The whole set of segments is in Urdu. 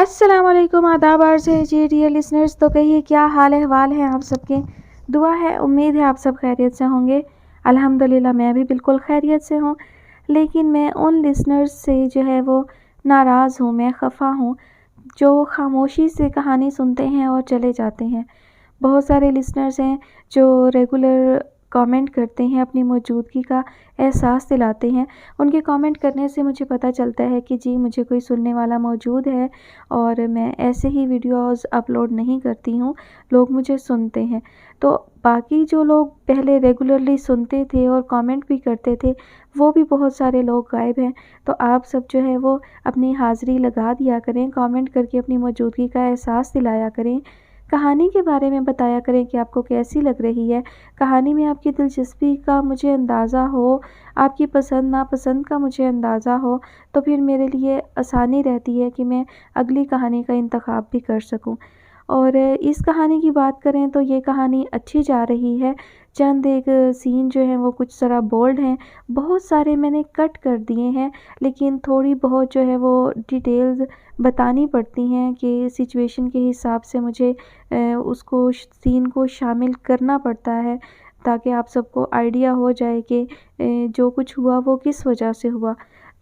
السلام علیکم، آداب عرض ہے جی ڈیئر لسنرز۔ تو کہیے کیا حال احوال ہیں آپ سب کے؟ دعا ہے، امید ہے آپ سب خیریت سے ہوں گے۔ الحمدللہ میں بھی بالکل خیریت سے ہوں، لیکن میں ان لسنرز سے جو ہے وہ ناراض ہوں، میں خفا ہوں جو خاموشی سے کہانی سنتے ہیں اور چلے جاتے ہیں۔ بہت سارے لسنرز ہیں جو ریگولر کامنٹ کرتے ہیں، اپنی موجودگی کا احساس دلاتے ہیں۔ ان کے کامنٹ کرنے سے مجھے پتہ چلتا ہے کہ جی مجھے کوئی سننے والا موجود ہے، اور میں ایسے ہی ویڈیوز اپلوڈ نہیں کرتی ہوں، لوگ مجھے سنتے ہیں۔ تو باقی جو لوگ پہلے ریگولرلی سنتے تھے اور کامنٹ بھی کرتے تھے، وہ بھی بہت سارے لوگ غائب ہیں۔ تو آپ سب جو ہے وہ اپنی حاضری لگا دیا کریں، کامنٹ کر کے اپنی موجودگی کا احساس دلایا کریں، کہانی کے بارے میں بتایا کریں کہ آپ کو کیسی لگ رہی ہے، کہانی میں آپ کی دلچسپی کا مجھے اندازہ ہو، آپ کی پسند ناپسند کا مجھے اندازہ ہو، تو پھر میرے لیے آسانی رہتی ہے کہ میں اگلی کہانی کا انتخاب بھی کر سکوں۔ اور اس کہانی کی بات کریں تو یہ کہانی اچھی جا رہی ہے۔ چند ایک سین جو ہیں وہ کچھ ذرا بولڈ ہیں، بہت سارے میں نے کٹ کر دیے ہیں، لیکن تھوڑی بہت جو ہے وہ ڈیٹیلز بتانی پڑتی ہیں کہ سچویشن کے حساب سے مجھے اس کو سین کو شامل کرنا پڑتا ہے، تاکہ آپ سب کو آئیڈیا ہو جائے کہ جو کچھ ہوا وہ کس وجہ سے ہوا۔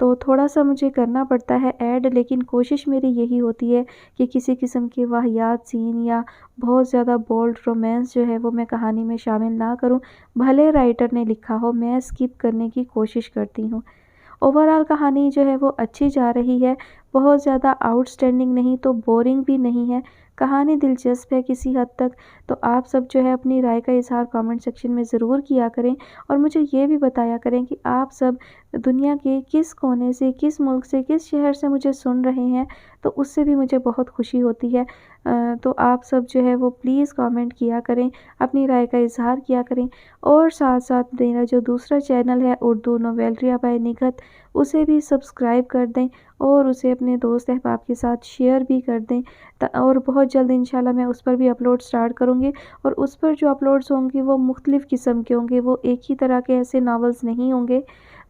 تو تھوڑا سا مجھے کرنا پڑتا ہے ایڈ، لیکن کوشش میری یہی ہوتی ہے کہ کسی قسم کے واہیات سین یا بہت زیادہ بولڈ رومانس جو ہے وہ میں کہانی میں شامل نہ کروں، بھلے رائٹر نے لکھا ہو، میں اسکپ کرنے کی کوشش کرتی ہوں۔ اوورآل کہانی جو ہے وہ اچھی جا رہی ہے، بہت زیادہ آؤٹ اسٹینڈنگ نہیں تو بورنگ بھی نہیں ہے، کہانی دلچسپ ہے کسی حد تک۔ تو آپ سب جو ہے اپنی رائے کا اظہار کامنٹ سیکشن میں ضرور کیا کریں، اور مجھے یہ بھی بتایا کریں کہ آپ سب دنیا کے کس کونے سے، کس ملک سے، کس شہر سے مجھے سن رہے ہیں، تو اس سے بھی مجھے بہت خوشی ہوتی ہے۔ تو آپ سب جو ہے وہ پلیز کامنٹ کیا کریں، اپنی رائے کا اظہار کیا کریں، اور ساتھ ساتھ میرا جو دوسرا چینل ہے اردو نویلریا بائی نگہت، اسے بھی سبسکرائب کر دیں اور اسے اپنے دوست احباب کے ساتھ شیئر بھی کر دیں، اور بہت جلد انشاءاللہ میں اس پر بھی اپلوڈ سٹارٹ کروں گی، اور اس پر جو اپلوڈز ہوں گے وہ مختلف قسم کے ہوں گے، وہ ایک ہی طرح کے ایسے ناولز نہیں ہوں گے۔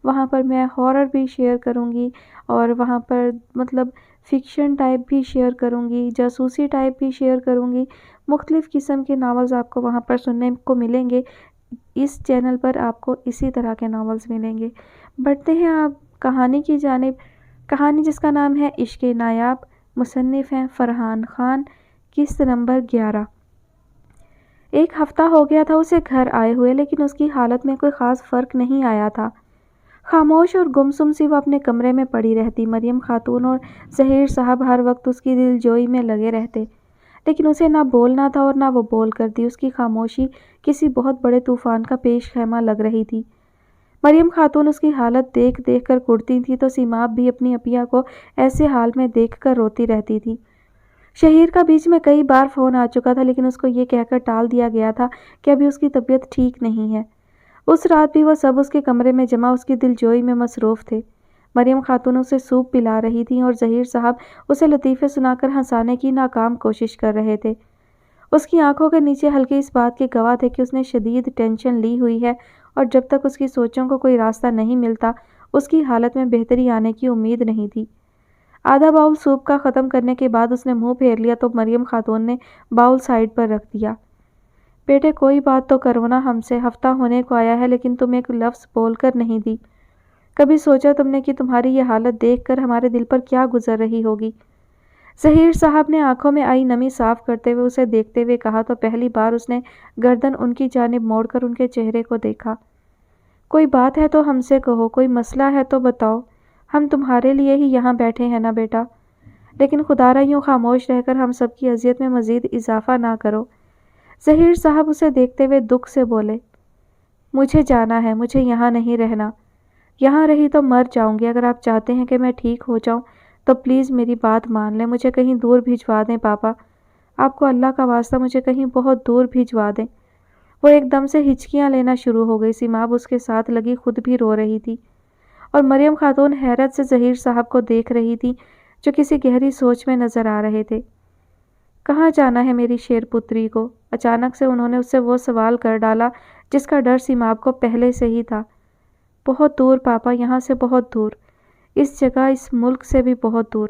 وہاں پر میں ہارر بھی شیئر کروں گی، اور وہاں پر مطلب فکشن ٹائپ بھی شیئر کروں گی، جاسوسی ٹائپ بھی شیئر کروں گی، مختلف قسم کے ناولز آپ کو وہاں پر سننے کو ملیں گے۔ اس چینل پر آپ کو اسی طرح کے ناولز ملیں گے۔ بڑھتے ہیں آپ کہانی کی جانب۔ کہانی جس کا نام ہے عشق نایاب، مصنف ہیں فرحان خان، قسط نمبر 11۔ ایک ہفتہ ہو گیا تھا اسے گھر آئے ہوئے، لیکن اس کی حالت میں کوئی خاص فرق نہیں آیا تھا۔ خاموش اور گمسم سی وہ اپنے کمرے میں پڑی رہتی۔ مریم خاتون اور ظہیر صاحب ہر وقت اس کی دل جوئی میں لگے رہتے، لیکن اسے نہ بولنا تھا اور نہ وہ بول کرتی۔ اس کی خاموشی کسی بہت بڑے طوفان کا پیش خیمہ لگ رہی تھی۔ مریم خاتون اس کی حالت دیکھ دیکھ کر کڑتی تھی، تو سیماب بھی اپنی اپیہ کو ایسے حال میں دیکھ کر روتی رہتی تھی۔ شہیر کا بیچ میں کئی بار فون آ چکا تھا، لیکن اس کو یہ کہہ کر ٹال دیا گیا تھا کہ ابھی اس کی طبیعت ٹھیک نہیں ہے۔ اس رات بھی وہ سب اس کے کمرے میں جمع اس کی دل جوئی میں مصروف تھے۔ مریم خاتون اسے سوپ پلا رہی تھیں، اور ظہیر صاحب اسے لطیفے سنا کر ہنسانے کی ناکام کوشش کر رہے تھے۔ اس کی آنکھوں کے نیچے ہلکے اس بات کے گواہ تھے کہ اس نے شدید ٹینشن لی ہوئی ہے، اور جب تک اس کی سوچوں کو کوئی راستہ نہیں ملتا، اس کی حالت میں بہتری آنے کی امید نہیں تھی۔ آدھا باؤل سوپ کا ختم کرنے کے بعد اس نے منہ پھیر لیا تو مریم خاتون نے باؤل سائیڈ پر رکھ دیا۔ بیٹے کوئی بات تو کرو نا ہم سے، ہفتہ ہونے کو آیا ہے لیکن تم ایک لفظ بول کر نہیں دی۔ کبھی سوچا تم نے کہ تمہاری یہ حالت دیکھ کر ہمارے دل پر کیا گزر رہی ہوگی؟ ظہیر صاحب نے آنکھوں میں آئی نمی صاف کرتے ہوئے اسے دیکھتے ہوئے کہا، تو پہلی بار اس نے گردن ان کی جانب موڑ کر ان کے چہرے کو دیکھا۔ کوئی بات ہے تو ہم سے کہو، کوئی مسئلہ ہے تو بتاؤ، ہم تمہارے لیے ہی یہاں بیٹھے ہیں نا بیٹا، لیکن خدا را یوں خاموش رہ کر ہم سب کی اذیت میں مزید اضافہ نہ کرو۔ ظہیر صاحب اسے دیکھتے ہوئے دکھ سے بولے، مجھے جانا ہے، مجھے یہاں نہیں رہنا، یہاں رہی تو مر جاؤں گی۔ اگر آپ چاہتے ہیں کہ میں ٹھیک ہو جاؤں تو پلیز میری بات مان لیں، مجھے کہیں دور بھجوا دیں پاپا، آپ کو اللہ کا واسطہ مجھے کہیں بہت دور بھجوا دیں۔ وہ ایک دم سے ہچکیاں لینا شروع ہو گئی۔ سیماب اس کے ساتھ لگی خود بھی رو رہی تھی، اور مریم خاتون حیرت سے ظہیر صاحب کو دیکھ رہی تھی جو کسی گہری سوچ میں نظر آ رہے تھے۔ کہاں جانا ہے میری شیر پتری کو؟ اچانک سے انہوں نے اس سے وہ سوال کر ڈالا جس کا ڈر سیماب کو پہلے سے ہی تھا۔ بہت دور پاپا، یہاں سے بہت دور، اس جگہ، اس ملک سے بھی بہت دور۔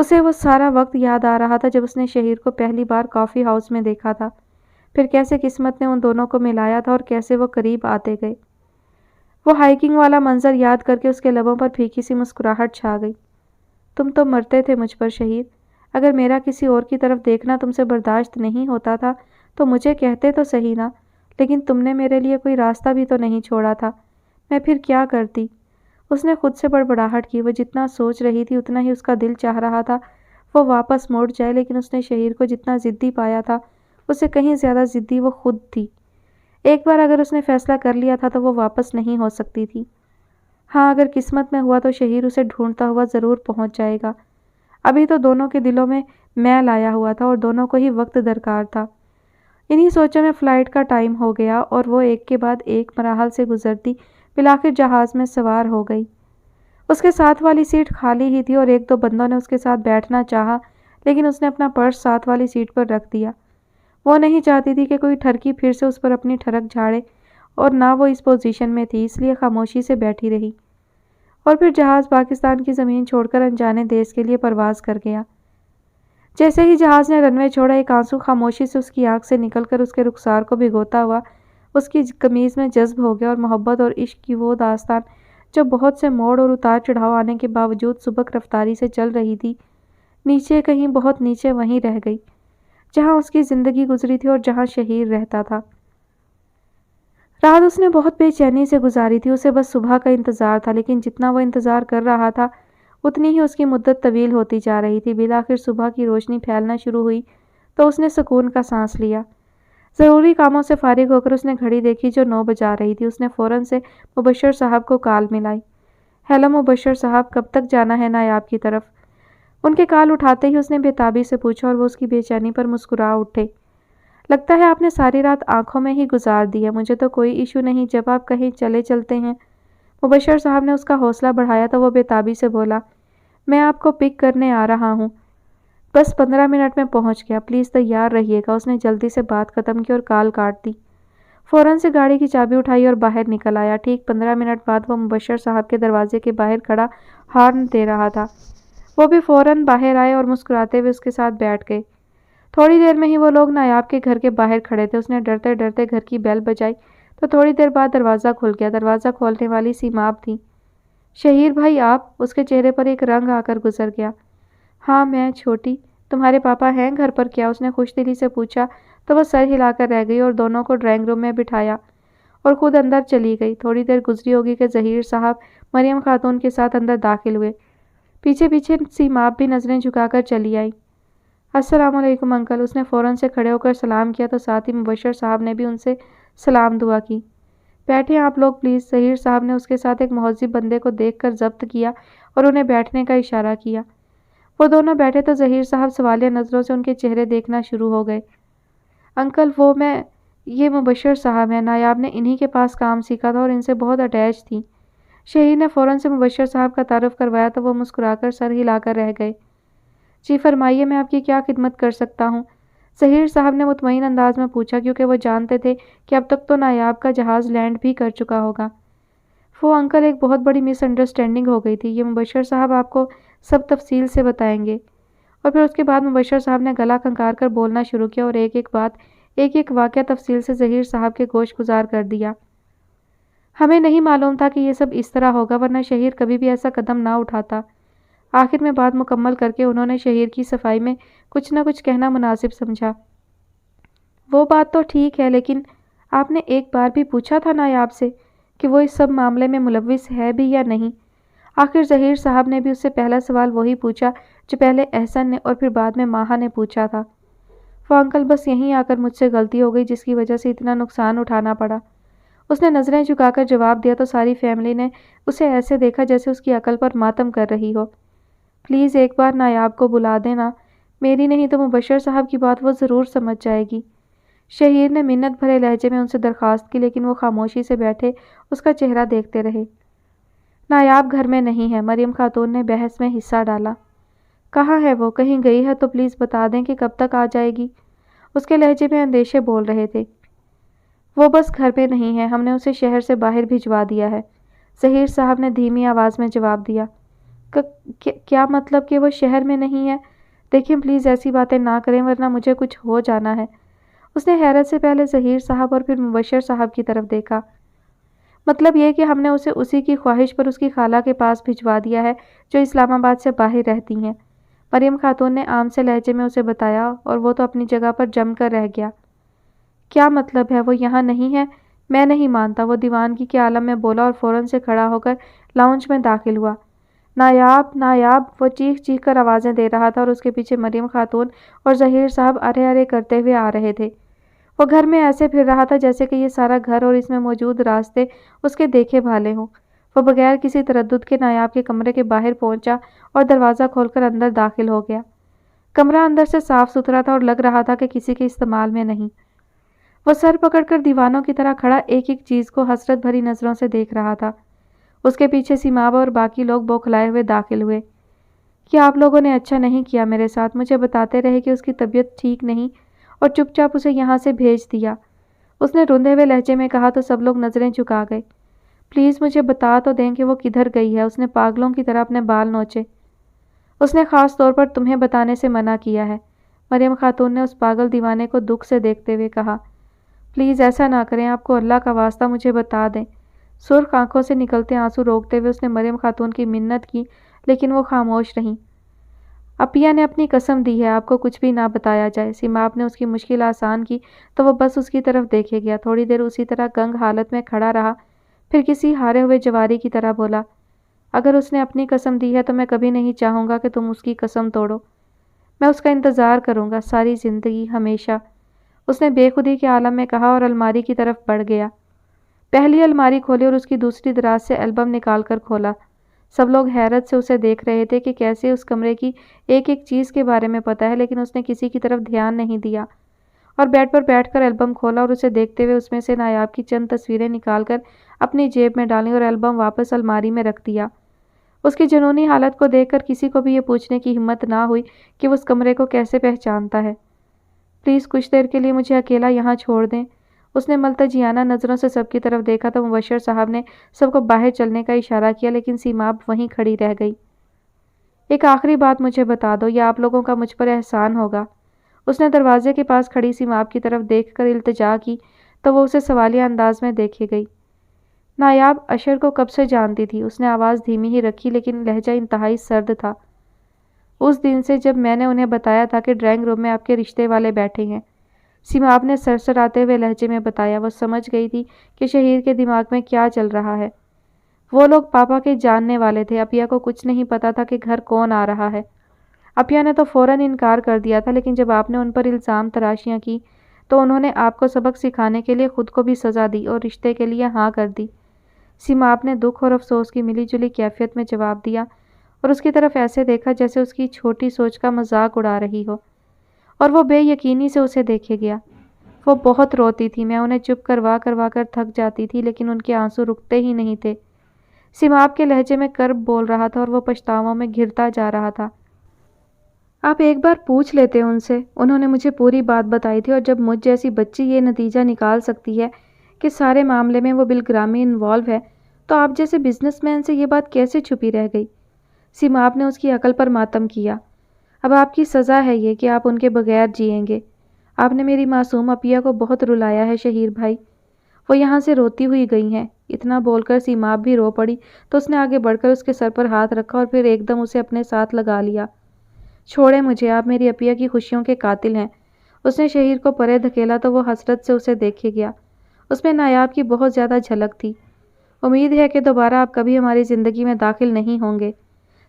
اسے وہ سارا وقت یاد آ رہا تھا جب اس نے شہیر کو پہلی بار کافی ہاؤس میں دیکھا تھا، پھر کیسے قسمت نے ان دونوں کو ملایا تھا اور کیسے وہ قریب آتے گئے۔ وہ ہائیکنگ والا منظر یاد کر کے اس کے لبوں پر پھیکی سی مسکراہٹ چھا گئی۔ تم تو مرتے تھے مجھ پر شہیر، اگر میرا کسی اور کی طرف دیکھنا تم سے برداشت نہیں ہوتا تھا تو مجھے کہتے تو صحیح نا، لیکن تم نے میرے لیے کوئی راستہ بھی تو نہیں چھوڑا تھا، میں پھر کیا کرتی؟ اس نے خود سے بڑبڑاہٹ کی۔ وہ جتنا سوچ رہی تھی اتنا ہی اس کا دل چاہ رہا تھا وہ واپس موڑ جائے، لیکن اس نے شہیر کو جتنا ضدی پایا تھا اس سے کہیں زیادہ ضدی وہ خود تھی۔ ایک بار اگر اس نے فیصلہ کر لیا تھا تو وہ واپس نہیں ہو سکتی تھی۔ ہاں، اگر قسمت میں ہوا تو شہیر اسے ڈھونڈتا ہوا ضرور پہنچ جائے گا۔ ابھی تو دونوں کے دلوں میں میل آیا ہوا تھا اور دونوں کو ہی وقت درکار تھا۔ انہی سوچوں میں فلائٹ کا ٹائم ہو گیا اور وہ ایک کے بعد ایک مراحل سے گزرتی بالآخر جہاز میں سوار ہو گئی۔ اس کے ساتھ والی سیٹ خالی ہی تھی اور ایک دو بندوں نے اس کے ساتھ بیٹھنا چاہا، لیکن اس نے اپنا پرس ساتھ والی سیٹ پر رکھ دیا۔ وہ نہیں چاہتی تھی کہ کوئی ٹھرکی پھر سے اس پر اپنی ٹھڑک جھاڑے، اور نہ وہ اس پوزیشن میں تھی، اس لیے خاموشی سے بیٹھی رہی۔ اور پھر جہاز پاکستان کی زمین چھوڑ کر انجانے دیس کے لیے پرواز کر گیا۔ جیسے ہی جہاز نے رن وے چھوڑا، ایک آنسو خاموشی سے اس کی آنکھ سے نکل کر اس کے رخسار کو بھگوتا ہوا اس کی قمیض میں جذب ہو گیا، اور محبت اور عشق کی وہ داستان جو بہت سے موڑ اور اتار چڑھاؤ آنے کے باوجود سبک رفتاری سے چل رہی تھی، نیچے کہیں بہت نیچے وہیں رہ گئی جہاں اس کی زندگی گزری تھی اور جہاں شہیر رہتا تھا۔ رات اس نے بہت بے چینی سے گزاری تھی، اسے بس صبح کا انتظار تھا، لیکن جتنا وہ انتظار کر رہا تھا اتنی ہی اس کی مدت طویل ہوتی جا رہی تھی۔ بالآخر صبح کی روشنی پھیلنا شروع ہوئی تو اس نے سکون کا سانس لیا۔ ضروری کاموں سے فارغ ہو کر اس نے گھڑی دیکھی جو 9 بجا رہی تھی۔ اس نے فوراً سے مبشر صاحب کو کال ملائی۔ ہیلو مبشر صاحب، کب تک جانا ہے نایاب کی طرف؟ ان کے کال اٹھاتے ہی اس نے بے تابی سے پوچھا اور وہ اس کی بے چینی پر مسکرا اٹھے۔ لگتا ہے آپ نے ساری رات آنکھوں میں ہی گزار دی ہے، مجھے تو کوئی ایشو نہیں جب آپ کہیں چلے چلتے ہیں۔ مبشر صاحب نے اس کا حوصلہ بڑھایا تو وہ بے تابی سے بولا، میں آپ کو پک کرنے آ رہا ہوں، بس 15 منٹ میں پہنچ گیا، پلیز تیار رہیے گا۔ اس نے جلدی سے بات ختم کی اور کال کاٹ دی۔ فوراً سے گاڑی کی چابی اٹھائی اور باہر نکل آیا۔ ٹھیک 15 منٹ بعد وہ مبشر صاحب کے دروازے کے باہر کھڑا ہارن دے رہا تھا۔ وہ بھی فوراً باہر آئے اور مسکراتے ہوئے اس کے ساتھ بیٹھ گئے۔ تھوڑی دیر میں ہی وہ لوگ نایاب کے گھر کے باہر کھڑے تھے۔ اس نے ڈرتے ڈرتے گھر کی بیل بجائی تو تھوڑی دیر بعد دروازہ کھل گیا۔ دروازہ کھولنے والی سیماب تھی۔ شہیر بھائی آپ؟ اس کے چہرے پر ایک رنگ آ کر گزر گیا۔ ہاں میں چھوٹی، تمہارے پاپا ہیں گھر پر کیا؟ اس نے خوش دلی سے پوچھا تو وہ سر ہلا کر رہ گئی اور دونوں کو ڈرائنگ روم میں بٹھایا اور خود اندر چلی گئی۔ تھوڑی دیر گزری ہوگی کہ ظہیر صاحب مریم خاتون کے ساتھ اندر داخل ہوئے۔ پیچھے پیچھے سیماب بھی نظریں جھکا کر چلی آئی۔ السلام علیکم انکل۔ اس نے فوراً سے کھڑے ہو کر سلام کیا تو ساتھ ہی مبشر صاحب نے بھی ان سے سلام دعا کی۔ بیٹھیں آپ لوگ پلیز۔ ظہیر صاحب نے اس کے ساتھ ایک مہذب بندے کو دیکھ کر ضبط کیا اور انہیں بیٹھنے کا اشارہ کیا۔ وہ دونوں بیٹھے تو ظہیر صاحب سوالیہ نظروں سے ان کے چہرے دیکھنا شروع ہو گئے۔ انکل یہ مبشر صاحب ہیں، نایاب نے انہی کے پاس کام سیکھا تھا اور ان سے بہت اٹیچ تھی۔ شہیر نے فوراً سے مبشر صاحب کا تعارف کروایا تو وہ مسکرا کر سر ہلا کر رہ گئے۔ جی فرمائیے، میں آپ کی کیا خدمت کر سکتا ہوں؟ ظہیر صاحب نے مطمئن انداز میں پوچھا، کیونکہ وہ جانتے تھے کہ اب تک تو نایاب کا جہاز لینڈ بھی کر چکا ہوگا۔ وہ انکل ایک بہت بڑی مس انڈرسٹینڈنگ ہو گئی تھی، یہ مبشر صاحب آپ کو سب تفصیل سے بتائیں گے۔ اور پھر اس کے بعد مبشر صاحب نے گلا کھنکار کر بولنا شروع کیا اور ایک ایک واقعہ تفصیل سے ظہیر صاحب کے گوش گزار کر دیا۔ ہمیں نہیں معلوم تھا کہ یہ سب اس طرح ہوگا، ورنہ شہیر کبھی بھی ایسا قدم نہ اٹھاتا۔ آخر میں بات مکمل کر کے انہوں نے شہیر کی صفائی میں کچھ نہ کچھ کہنا مناسب سمجھا۔ وہ بات تو ٹھیک ہے، لیکن آپ نے ایک بار بھی پوچھا تھا نایاب سے کہ وہ اس سب معاملے میں ملوث ہے بھی یا نہیں؟ آخر ظہیر صاحب نے بھی اس سے پہلا سوال وہی پوچھا جو پہلے احسن نے اور پھر بعد میں ماہا نے پوچھا تھا۔ وہ انکل بس یہیں آ کر مجھ سے غلطی ہو گئی جس کی وجہ سے اتنا نقصان اٹھانا پڑا۔ اس نے نظریں جھکا کر جواب دیا تو ساری فیملی نے اسے ایسے دیکھا جیسے اس کی عقل پر ماتم کر رہی ہو۔ پلیز ایک بار نایاب کو بلا دینا، میری نہیں تو مبشر صاحب کی بات وہ ضرور سمجھ جائے گی۔ شہیر نے منت بھرے لہجے میں ان سے درخواست کی، لیکن وہ خاموشی سے بیٹھے اس کا چہرہ دیکھتے رہے۔ نایاب گھر میں نہیں ہے، مریم خاتون نے بحث میں حصہ ڈالا۔ کہاں ہے وہ؟ کہیں گئی ہے تو پلیز بتا دیں کہ کب تک آ جائے گی؟ اس کے لہجے میں اندیشے بول رہے تھے۔ وہ بس گھر پہ نہیں ہے، ہم نے اسے شہر سے باہر بھجوا دیا ہے، ظہیر صاحب نے دھیمی آواز میں جواب دیا۔ کیا مطلب کہ وہ شہر میں نہیں ہے؟ دیکھیں پلیز ایسی باتیں نہ کریں ورنہ مجھے کچھ ہو جانا ہے۔ اس نے حیرت سے پہلے ظہیر صاحب اور پھر مبشر صاحب کی طرف دیکھا۔ مطلب یہ کہ ہم نے اسے اسی کی خواہش پر اس کی خالہ کے پاس بھجوا دیا ہے جو اسلام آباد سے باہر رہتی ہیں، مریم خاتون نے عام سے لہجے میں اسے بتایا، اور وہ تو اپنی جگہ پر جم کر رہ گیا۔ کیا مطلب ہے؟ وہ یہاں نہیں ہے؟ میں نہیں مانتا، وہ دیوانگی کے عالم میں بولا اور فوراً سے کھڑا ہو کر لاؤنج میں داخل ہوا۔ نایاب نایاب، وہ چیخ چیخ کر آوازیں دے رہا تھا اور اس کے پیچھے مریم خاتون اور ظہیر صاحب ارے ارے کرتے ہوئے آ رہے تھے۔ وہ گھر میں ایسے پھر رہا تھا جیسے کہ یہ سارا گھر اور اس میں موجود راستے اس کے دیکھے بھالے ہوں۔ وہ بغیر کسی تردد کے نایاب کے کمرے کے باہر پہنچا اور دروازہ کھول کر اندر داخل ہو گیا۔ کمرہ اندر سے صاف ستھرا تھا اور لگ رہا تھا کہ کسی کے استعمال میں نہیں۔ وہ سر پکڑ کر دیوانوں کی طرح کھڑا ایک ایک چیز کو حسرت بھری نظروں سے دیکھ رہا تھا۔ اس کے پیچھے سیماب اور باقی لوگ بوکھلائے ہوئے داخل ہوئے۔ کیا آپ لوگوں نے اچھا نہیں کیا میرے ساتھ؟ مجھے بتاتے رہے کہ اس کی طبیعت ٹھیک نہیں اور چپ چاپ اسے یہاں سے بھیج دیا، اس نے روندے ہوئے لہجے میں کہا تو سب لوگ نظریں جھکا گئے۔ پلیز مجھے بتا تو دیں کہ وہ کدھر گئی ہے، اس نے پاگلوں کی طرح اپنے بال نوچے۔ اس نے خاص طور پر تمہیں بتانے سے منع کیا ہے، مریم خاتون نے اس پاگل دیوانے کو دکھ سے دیکھتے ہوئے کہا۔ پلیز ایسا نہ کریں، آپ کو اللہ کا واسطہ مجھے بتا دیں۔ سرخ آنکھوں سے نکلتے آنسو روکتے ہوئے اس نے مریم خاتون کی منت کی، لیکن وہ خاموش رہیں۔ اپیا نے اپنی قسم دی ہے آپ کو کچھ بھی نہ بتایا جائے۔ سیماب نے اس کی مشکل آسان کی تو وہ بس اس کی طرف دیکھے گیا۔ تھوڑی دیر اسی طرح گنگ حالت میں کھڑا رہا، پھر کسی ہارے ہوئے جواری کی طرح بولا، اگر اس نے اپنی قسم دی ہے تو میں کبھی نہیں چاہوں گا کہ تم اس کی قسم توڑو۔ میں اس کا انتظار کروں گا ساری زندگی، ہمیشہ، اس نے بے خودی کے عالم میں کہا اور الماری کی طرف بڑھ گیا۔ پہلی الماری کھولی اور اس کی دوسری دراز سے البم نکال کر کھولا۔ سب لوگ حیرت سے اسے دیکھ رہے تھے کہ کیسے اس کمرے کی ایک ایک چیز کے بارے میں پتہ ہے، لیکن اس نے کسی کی طرف دھیان نہیں دیا اور بیڈ پر بیٹھ کر البم کھولا اور اسے دیکھتے ہوئے اس میں سے نایاب کی چند تصویریں نکال کر اپنی جیب میں ڈالیں اور البم واپس الماری میں رکھ دیا۔ اس کی جنونی حالت کو دیکھ کر کسی کو بھی یہ پوچھنے کی ہمت نہ ہوئی کہ وہ اس کمرے کو کیسے پہچانتا ہے۔ پلیز کچھ دیر کے لیے مجھے اکیلا یہاں چھوڑ دیں، اس نے ملتجیانہ نظروں سے سب کی طرف دیکھا تو مبشر صاحب نے سب کو باہر چلنے کا اشارہ کیا، لیکن سیماب وہیں کھڑی رہ گئی۔ ایک آخری بات مجھے بتا دو، یا آپ لوگوں کا مجھ پر احسان ہوگا، اس نے دروازے کے پاس کھڑی سیماب کی طرف دیکھ کر التجا کی تو وہ اسے سوالیہ انداز میں دیکھے گئی۔ نایاب اشر کو کب سے جانتی تھی، اس نے آواز دھیمی ہی رکھی لیکن لہجہ انتہائی سرد تھا۔ اس دن سے جب میں نے انہیں بتایا تھا کہ ڈرائنگ روم میں آپ کے رشتے والے بیٹھے ہیں، سیماب نے سرسراتے ہوئے لہجے میں بتایا۔ وہ سمجھ گئی تھی کہ شہیر کے دماغ میں کیا چل رہا ہے۔ وہ لوگ پاپا کے جاننے والے تھے، اپیا کو کچھ نہیں پتا تھا کہ گھر کون آ رہا ہے۔ اپیا نے تو فوراً انکار کر دیا تھا، لیکن جب آپ نے ان پر الزام تراشیاں کی تو انہوں نے آپ کو سبق سکھانے کے لیے خود کو بھی سزا دی اور رشتے کے لیے ہاں کر دی۔ سیماب نے دکھ اور افسوس کی ملی جلی کیفیت میں جواب دیا اور اس کی طرف ایسے دیکھا جیسے اس کی چھوٹی سوچ کا مذاق اڑا رہی ہو، اور وہ بے یقینی سے اسے دیکھے گیا۔ وہ بہت روتی تھی، میں انہیں چپ کروا کر تھک جاتی تھی، لیکن ان کے آنسو رکتے ہی نہیں تھے۔ سیماب کے لہجے میں کرب بول رہا تھا اور وہ پچھتاووں میں گھرتا جا رہا تھا۔ آپ ایک بار پوچھ لیتے ان سے، انہوں نے مجھے پوری بات بتائی تھی، اور جب مجھ جیسی بچی یہ نتیجہ نکال سکتی ہے کہ سارے معاملے میں وہ بالگرامی انوالو ہے، تو آپ جیسے بزنس مین سے یہ بات کیسے چھپی رہ گئی؟ سیماب نے اس کی عقل پر ماتم کیا۔ اب آپ کی سزا ہے یہ کہ آپ ان کے بغیر جئیں گے۔ آپ نے میری معصوم اپیا کو بہت رلایا ہے شہیر بھائی، وہ یہاں سے روتی ہوئی گئی ہیں۔ اتنا بول کر سیماب بھی رو پڑی تو اس نے آگے بڑھ کر اس کے سر پر ہاتھ رکھا اور پھر ایک دم اسے اپنے ساتھ لگا لیا۔ چھوڑے مجھے، آپ میری اپیا کی خوشیوں کے قاتل ہیں۔ اس نے شہیر کو پرے دھکیلا تو وہ حسرت سے اسے دیکھے گیا۔ اس میں نایاب کی بہت زیادہ جھلک تھی۔ امید ہے کہ دوبارہ آپ کبھی ہماری زندگی میں داخل نہیں ہوں گے۔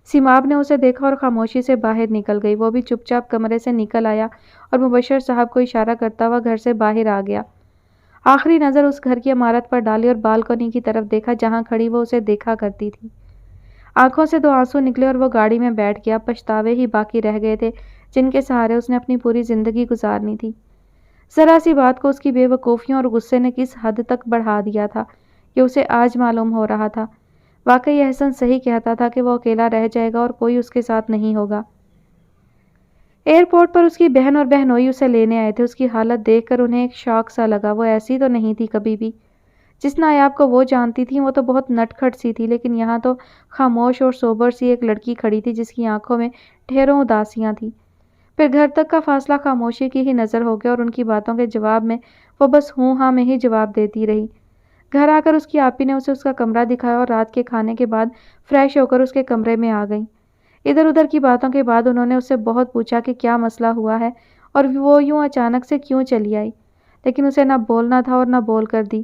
سیماب نے اسے دیکھا اور خاموشی سے باہر نکل گئی۔ وہ بھی چپ چاپ کمرے سے نکل آیا اور مبشر صاحب کو اشارہ کرتا ہوا گھر سے باہر آ گیا۔ آخری نظر اس گھر کی عمارت پر ڈالی اور بالکنی کی طرف دیکھا جہاں کھڑی وہ اسے دیکھا کرتی تھی۔ آنکھوں سے 2 آنسو نکلے اور وہ گاڑی میں بیٹھ گیا۔ پچھتاوے ہی باقی رہ گئے تھے جن کے سہارے اس نے اپنی پوری زندگی گزارنی تھی۔ ذرا سی بات کو اس کی بے وقوفیوں اور غصے نے کس حد تک بڑھا دیا تھا یہ اسے آج معلوم ہو رہا تھا۔ واقعی احسن صحیح کہتا تھا کہ وہ اکیلا رہ جائے گا اور کوئی اس کے ساتھ نہیں ہوگا۔ ایئرپورٹ پر اس کی بہن اور بہنوئی اسے لینے آئے تھے۔ اس کی حالت دیکھ کر انہیں ایک شوق سا لگا، وہ ایسی تو نہیں تھی کبھی بھی۔ جس نایاب کو وہ جانتی تھی وہ تو بہت نٹکھٹ سی تھی، لیکن یہاں تو خاموش اور سوبر سی ایک لڑکی کھڑی تھی جس کی آنکھوں میں ڈھیروں اداسیاں تھیں۔ پھر گھر تک کا فاصلہ خاموشی کی ہی نظر ہو گیا اور ان کی باتوں کے جواب میں وہ بس ہوں ہاں میں ہی جواب دیتی رہی۔ گھر آ کر اس کی آپی نے اسے اس کا کمرہ دکھایا اور رات کے کھانے کے بعد فریش ہو کر اس کے کمرے میں آ گئیں۔ ادھر ادھر کی باتوں کے بعد انہوں نے اس سے بہت پوچھا کہ کیا مسئلہ ہوا ہے اور وہ یوں اچانک سے کیوں چلی آئی، لیکن اسے نہ بولنا تھا اور نہ بول کر دی۔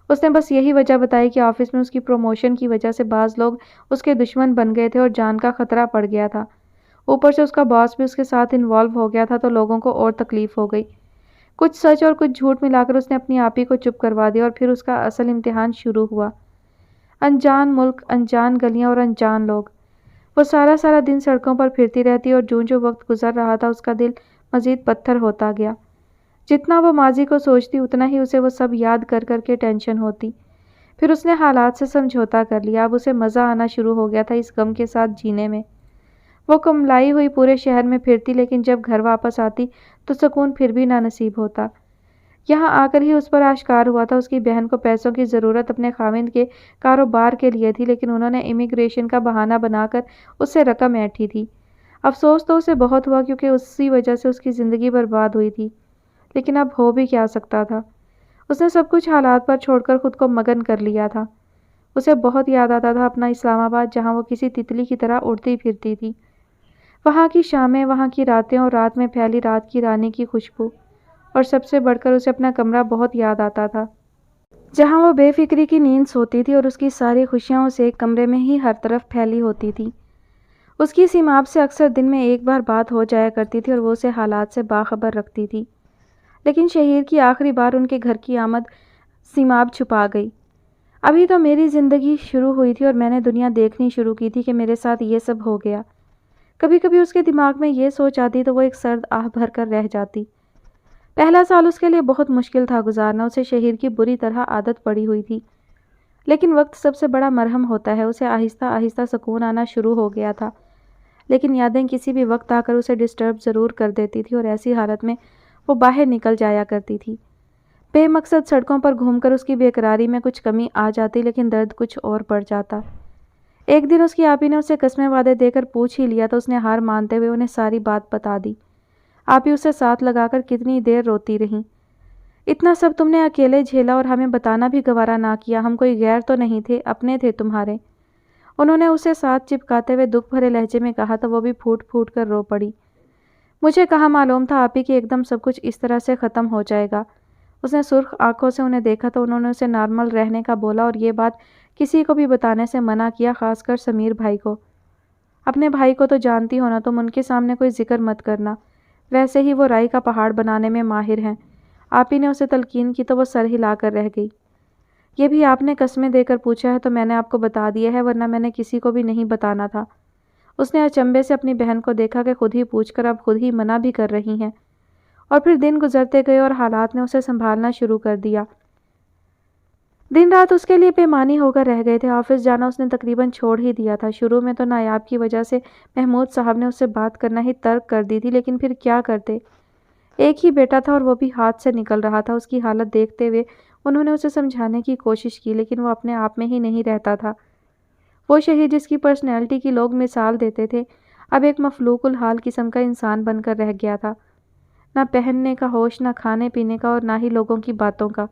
اس نے بس یہی وجہ بتائی کہ آفس میں اس کی پروموشن کی وجہ سے بعض لوگ اس کے دشمن بن گئے تھے اور جان کا خطرہ پڑ گیا تھا۔ اوپر سے اس کا باس بھی اس کے ساتھ انوالو ہو گیا تھا تو لوگوں کو اور تکلیف ہو گئی۔ کچھ سچ اور کچھ جھوٹ ملا کر اس نے اپنی آپی کو چپ کروا دیا اور پھر اس کا اصل امتحان شروع ہوا۔ انجان ملک، انجان گلیاں اور انجان لوگ۔ وہ سارا دن سڑکوں پر پھرتی رہتی اور جوں وقت گزر رہا تھا اس کا دل مزید پتھر ہوتا گیا۔ جتنا وہ ماضی کو سوچتی اتنا ہی اسے وہ سب یاد کر کر کے ٹینشن ہوتی۔ پھر اس نے حالات سے سمجھوتا کر لیا، اب اسے مزہ آنا شروع ہو گیا تھا اس غم کے ساتھ جینے میں۔ وہ کملائی ہوئی پورے شہر میں پھرتی لیکن جب گھر واپس آتی تو سکون پھر بھی نہ نصیب ہوتا۔ یہاں آ کر ہی اس پر آشکار ہوا تھا اس کی بہن کو پیسوں کی ضرورت اپنے خاوند کے کاروبار کے لیے تھی، لیکن انہوں نے امیگریشن کا بہانہ بنا کر اس سے رقم اینٹھی تھی۔ افسوس تو اسے بہت ہوا کیونکہ اسی وجہ سے اس کی زندگی برباد ہوئی تھی، لیکن اب ہو بھی کیا سکتا تھا۔ اس نے سب کچھ حالات پر چھوڑ کر خود کو مگن کر لیا تھا۔ اسے بہت یاد آتا تھا اپنا اسلام آباد جہاں وہ کسی تتلی کی طرح اڑتی پھرتی تھی۔ وہاں کی شامیں، وہاں کی راتیں اور رات میں پھیلی رات کی رانی کی خوشبو، اور سب سے بڑھ کر اسے اپنا کمرہ بہت یاد آتا تھا جہاں وہ بے فکری کی نیند سوتی تھی اور اس کی ساری خوشیاں اس ایک کمرے میں ہی ہر طرف پھیلی ہوتی تھی۔ اس کی سیماب سے اکثر دن میں ایک بار بات ہو جایا کرتی تھی اور وہ اسے حالات سے باخبر رکھتی تھی، لیکن شہیر کی آخری بار ان کے گھر کی آمد سیماب چھپا گئی۔ ابھی تو میری زندگی شروع ہوئی تھی اور میں نے دنیا دیکھنی شروع کی تھی کہ میرے ساتھ یہ سب ہو گیا۔ کبھی کبھی اس کے دماغ میں یہ سوچ آتی تو وہ ایک سرد آہ بھر کر رہ جاتی۔ پہلا سال اس کے لیے بہت مشکل تھا گزارنا، اسے شہیر کی بری طرح عادت پڑی ہوئی تھی، لیکن وقت سب سے بڑا مرہم ہوتا ہے۔ اسے آہستہ آہستہ سکون آنا شروع ہو گیا تھا، لیکن یادیں کسی بھی وقت آ کر اسے ڈسٹرب ضرور کر دیتی تھی اور ایسی حالت میں وہ باہر نکل جایا کرتی تھی۔ بے مقصد سڑکوں پر گھوم کر اس کی بے قراری میں کچھ کمی آ جاتی لیکن درد کچھ اور بڑھ جاتا۔ ایک دن اس کی آپی نے اسے قسمیں وعدے دے کر پوچھ ہی لیا تو اس نے ہار مانتے ہوئے انہیں ساری بات بتا دی۔ آپی اسے ساتھ لگا کر کتنی دیر روتی رہیں۔ اتنا سب تم نے اکیلے جھیلا اور ہمیں بتانا بھی گوارا نہ کیا، ہم کوئی غیر تو نہیں تھے، اپنے تھے تمہارے۔ انہوں نے اسے ساتھ چپکاتے ہوئے دکھ بھرے لہجے میں کہا تو وہ بھی پھوٹ پھوٹ کر رو پڑی۔ مجھے کہاں معلوم تھا آپی کہ ایک دم سب کچھ اس طرح سے ختم ہو جائے گا۔ اس نے سرخ آنکھوں سے انہیں دیکھا تو انہوں نے اسے نارمل رہنے کا بولا اور یہ بات کسی کو بھی بتانے سے منع کیا، خاص کر سمیر بھائی کو۔ اپنے بھائی کو تو جانتی ہونا، تم ان کے سامنے کوئی ذکر مت کرنا، ویسے ہی وہ رائی کا پہاڑ بنانے میں ماہر ہیں۔ آپی نے اسے تلقین کی تو وہ سر ہلا کر رہ گئی۔ یہ بھی آپ نے قسمیں دے کر پوچھا ہے تو میں نے آپ کو بتا دیا ہے، ورنہ میں نے کسی کو بھی نہیں بتانا تھا۔ اس نے اچنبے سے اپنی بہن کو دیکھا کہ خود ہی پوچھ کر اب خود ہی منع بھی کر رہی ہیں، اور پھر دن گزرتے گئے اور حالات نے اسے سنبھالنا شروع کر دیا۔ دن رات اس کے لیے پیمانی ہو کر رہ گئے تھے۔ آفس جانا اس نے تقریباً چھوڑ ہی دیا تھا۔ شروع میں تو نایاب کی وجہ سے محمود صاحب نے اس سے بات کرنا ہی ترک کر دی تھی، لیکن پھر کیا کرتے، ایک ہی بیٹا تھا اور وہ بھی ہاتھ سے نکل رہا تھا۔ اس کی حالت دیکھتے ہوئے انہوں نے اسے سمجھانے کی کوشش کی، لیکن وہ اپنے آپ میں ہی نہیں رہتا تھا۔ وہ شہیر جس کی پرسنالٹی کی لوگ مثال دیتے تھے اب ایک مفلوق الحال قسم کا انسان بن کر رہ گیا تھا، نہ پہننے کا ہوش، نہ کھانے پینے کا اور نہ ہی لوگوں کی باتوں کا۔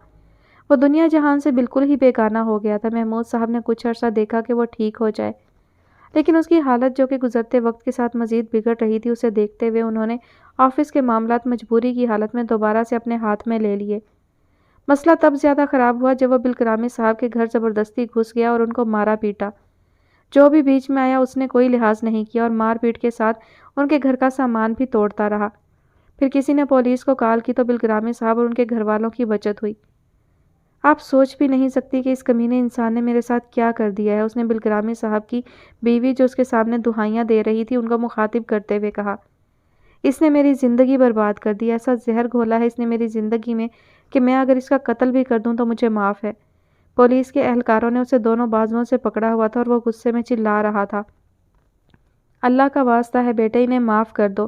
وہ دنیا جہان سے بالکل ہی بیگانہ ہو گیا تھا۔ محمود صاحب نے کچھ عرصہ دیکھا کہ وہ ٹھیک ہو جائے، لیکن اس کی حالت جو کہ گزرتے وقت کے ساتھ مزید بگڑ رہی تھی، اسے دیکھتے ہوئے انہوں نے آفس کے معاملات مجبوری کی حالت میں دوبارہ سے اپنے ہاتھ میں لے لیے۔ مسئلہ تب زیادہ خراب ہوا جب وہ بالکرامی صاحب کے گھر زبردستی گھس گیا اور ان کو مارا پیٹا۔ جو بھی بیچ میں آیا اس نے کوئی لحاظ نہیں کیا اور مار پیٹ کے ساتھ ان کے گھر کا سامان بھی توڑتا رہا۔ پھر کسی نے پولیس کو کال کی تو بالکرامی صاحب اور ان کے گھر والوں کی بچت ہوئی۔ آپ سوچ بھی نہیں سکتی کہ اس کمینے انسان نے میرے ساتھ کیا کر دیا ہے، اس نے بالکرامی صاحب کی بیوی جو اس کے سامنے دہائیاں دے رہی تھی ان کو مخاطب کرتے ہوئے کہا۔ اس نے میری زندگی برباد کر دی، ایسا زہر گھولا ہے اس نے میری زندگی میں کہ میں اگر اس کا قتل بھی کر دوں تو مجھے معاف ہے۔ پولیس کے اہلکاروں نے اسے دونوں بازوؤں سے پکڑا ہوا تھا اور وہ غصے میں چلا رہا تھا۔ اللہ کا واسطہ ہے بیٹے، انہیں معاف کر دو،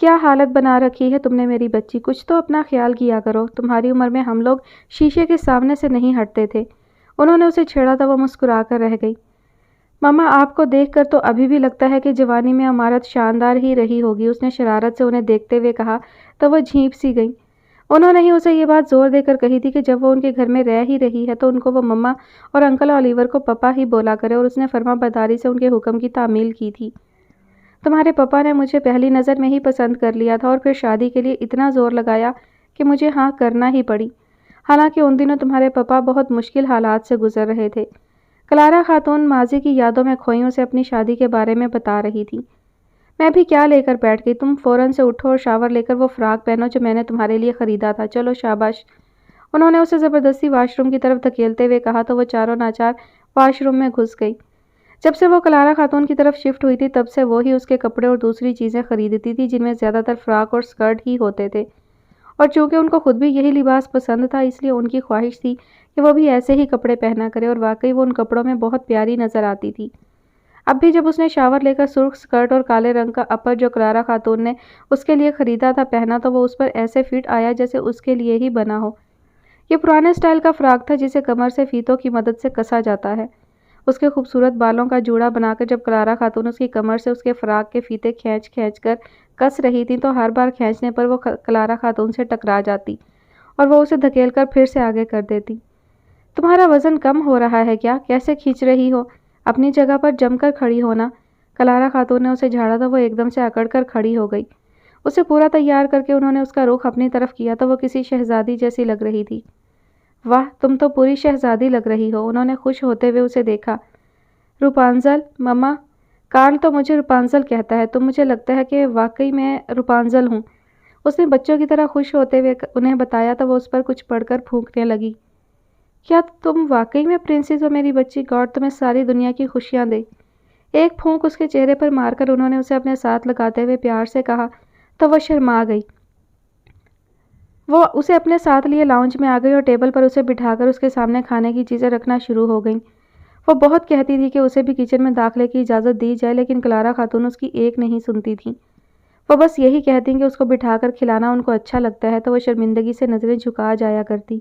کیا حالت بنا رکھی ہے تم نے میری بچی، کچھ تو اپنا خیال کیا کرو، تمہاری عمر میں ہم لوگ شیشے کے سامنے سے نہیں ہٹتے تھے۔ انہوں نے اسے چھیڑا تو وہ مسکرا کر رہ گئی۔ ماما آپ کو دیکھ کر تو ابھی بھی لگتا ہے کہ جوانی میں عمارت شاندار ہی رہی ہوگی، اس نے شرارت سے انہیں دیکھتے ہوئے کہا تو وہ جھینپ سی گئی۔ انہوں نے ہی اسے یہ بات زور دے کر کہی تھی کہ جب وہ ان کے گھر میں رہ ہی رہی ہے تو ان کو وہ مما اور انکل اولیور کو پپا ہی بولا کرے، اور اس نے فرما برداری سے ان کے حکم کی تعمیل کی تھی۔ تمہارے پپا نے مجھے پہلی نظر میں ہی پسند کر لیا تھا اور پھر شادی کے لیے اتنا زور لگایا کہ مجھے ہاں کرنا ہی پڑی۔ حالانکہ ان دنوں تمہارے پپا بہت مشکل حالات سے گزر رہے تھے۔ کلارا خاتون ماضی کی یادوں میں کھوئی اسے اپنی شادی کے بارے میں بتا رہی تھی۔ میں بھی کیا لے کر بیٹھ گئی، تم فوراً سے اٹھو اور شاور لے کر وہ فراک پہنو جو میں نے تمہارے لیے خریدا تھا، چلو شاباش۔ انہوں نے اسے زبردستی واش روم کی طرف دھکیلتے ہوئے کہا تو وہ چاروں ناچار واش روم میں گھس گئی۔ جب سے وہ کلارا خاتون کی طرف شفٹ ہوئی تھی تب سے وہی اس کے کپڑے اور دوسری چیزیں خریدتی تھی، جن میں زیادہ تر فراک اور سکرٹ ہی ہوتے تھے، اور چونکہ ان کو خود بھی یہی لباس پسند تھا اس لیے ان کی خواہش تھی کہ وہ بھی ایسے ہی کپڑے پہنا کرے، اور واقعی وہ ان کپڑوں میں بہت پیاری نظر آتی تھی۔ اب بھی جب اس نے شاور لے کر سرخ سکرٹ اور کالے رنگ کا اپر جو کلارا خاتون نے اس کے لیے خریدا تھا پہنا تو وہ اس پر ایسے فٹ آیا جیسے اس کے لیے ہی بنا ہو۔ یہ پرانے سٹائل کا فراک تھا جسے کمر سے فیتوں کی مدد سے کسا جاتا ہے۔ اس کے خوبصورت بالوں کا جوڑا بنا کر جب کلارا خاتون اس کی کمر سے اس کے فراک کے فیتے کھینچ کھینچ کر کس رہی تھی تو ہر بار کھینچنے پر وہ کلارا خاتون سے ٹکرا جاتی اور وہ اسے دھکیل کر پھر سے آگے کر دیتی۔ تمہارا وزن کم ہو رہا ہے کیا؟ کیسے کھینچ رہی ہو؟ اپنی جگہ پر جم کر کھڑی ہونا۔ کلارا خاتون نے اسے جھاڑا تو وہ ایک دم سے اکڑ کر کھڑی ہو گئی۔ اسے پورا تیار کر کے انہوں نے اس کا رخ اپنی طرف کیا تو وہ کسی شہزادی جیسی لگ رہی تھی۔ واہ، تم تو پوری شہزادی لگ رہی ہو، انہوں نے خوش ہوتے ہوئے اسے دیکھا۔ روپانزل، مما، کارل تو مجھے روپانزل کہتا ہے، تو مجھے لگتا ہے کہ واقعی میں روپانزل ہوں۔ اس نے بچوں کی طرح خوش ہوتے ہوئے انہیں بتایا تو وہ اس پر کچھ پڑھ کر پھونکنے لگی۔ کیا تم واقعی میں پرنسس ہو میری بچی؟ گاڈ تمہیں ساری دنیا کی خوشیاں دے۔ ایک پھونک اس کے چہرے پر مار کر انہوں نے اسے اپنے ساتھ لگاتے ہوئے پیار سے کہا تو وہ شرما گئی۔ وہ اسے اپنے ساتھ لیے لاؤنج میں آ گئی اور ٹیبل پر اسے بٹھا کر اس کے سامنے کھانے کی چیزیں رکھنا شروع ہو گئیں۔ وہ بہت کہتی تھی کہ اسے بھی کچن میں داخلے کی اجازت دی جائے، لیکن کلارا خاتون اس کی ایک نہیں سنتی تھی۔ وہ بس یہی کہتی کہ اس کو بٹھا کر کھلانا ان کو اچھا لگتا ہے تو وہ شرمندگی سے نظریں جھکا جایا کرتی۔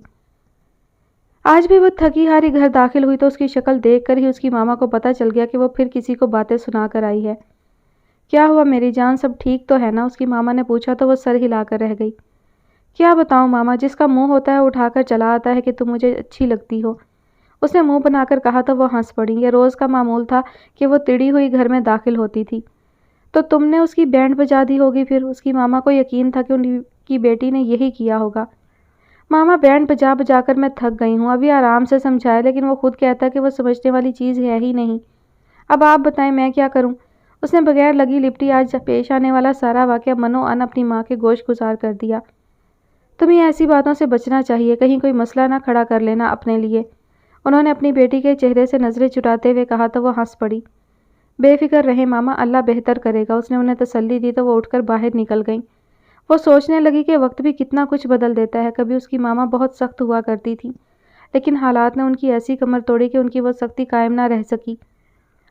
آج بھی وہ تھکی ہاری گھر داخل ہوئی تو اس کی شکل دیکھ کر ہی اس کی ماما کو پتہ چل گیا کہ وہ پھر کسی کو باتیں سنا کر آئی ہے۔ کیا ہوا میری جان، سب ٹھیک تو ہے نا؟ اس کی ماما نے پوچھا تو وہ سر ہلا کر رہ گئی۔ کیا بتاؤں ماما، جس کا منہ ہوتا ہے اٹھا کر چلا آتا ہے کہ تم مجھے اچھی لگتی ہو۔ اس نے منہ بنا کر کہا تو وہ ہنس پڑی۔ یہ روز کا معمول تھا کہ وہ تڑی ہوئی گھر میں داخل ہوتی تھی۔ تو تم نے اس کی بینڈ بجا دی ہوگی پھر؟ اس کی ماما کو یقین تھا کہ ان کی بیٹی نے یہی کیا ہوگا۔ ماما، بینڈ بجا بجا کر میں تھک گئی ہوں، ابھی آرام سے سمجھائے، لیکن وہ خود کہتا کہ وہ سمجھنے والی چیز ہے ہی نہیں۔ اب آپ بتائیں میں کیا کروں؟ اس نے بغیر لگی لپٹی آج پیش آنے والا سارا واقعہ منو ان اپنی ماں کے گوش گزار کر دیا۔ تمہیں ایسی باتوں سے بچنا چاہیے، کہیں کوئی مسئلہ نہ کھڑا کر لینا اپنے لیے۔ انہوں نے اپنی بیٹی کے چہرے سے نظریں چٹاتے ہوئے کہا تو وہ ہنس پڑی۔ بے فکر رہیں ماما، اللہ بہتر کرے گا، اس نے انہیں تسلی دی تو وہ اٹھ کر باہر نکل گئیں۔ وہ سوچنے لگی کہ وقت بھی کتنا کچھ بدل دیتا ہے۔ کبھی اس کی ماما بہت سخت ہوا کرتی تھی، لیکن حالات نے ان کی ایسی کمر توڑی کہ ان کی وہ سختی قائم نہ رہ سکی۔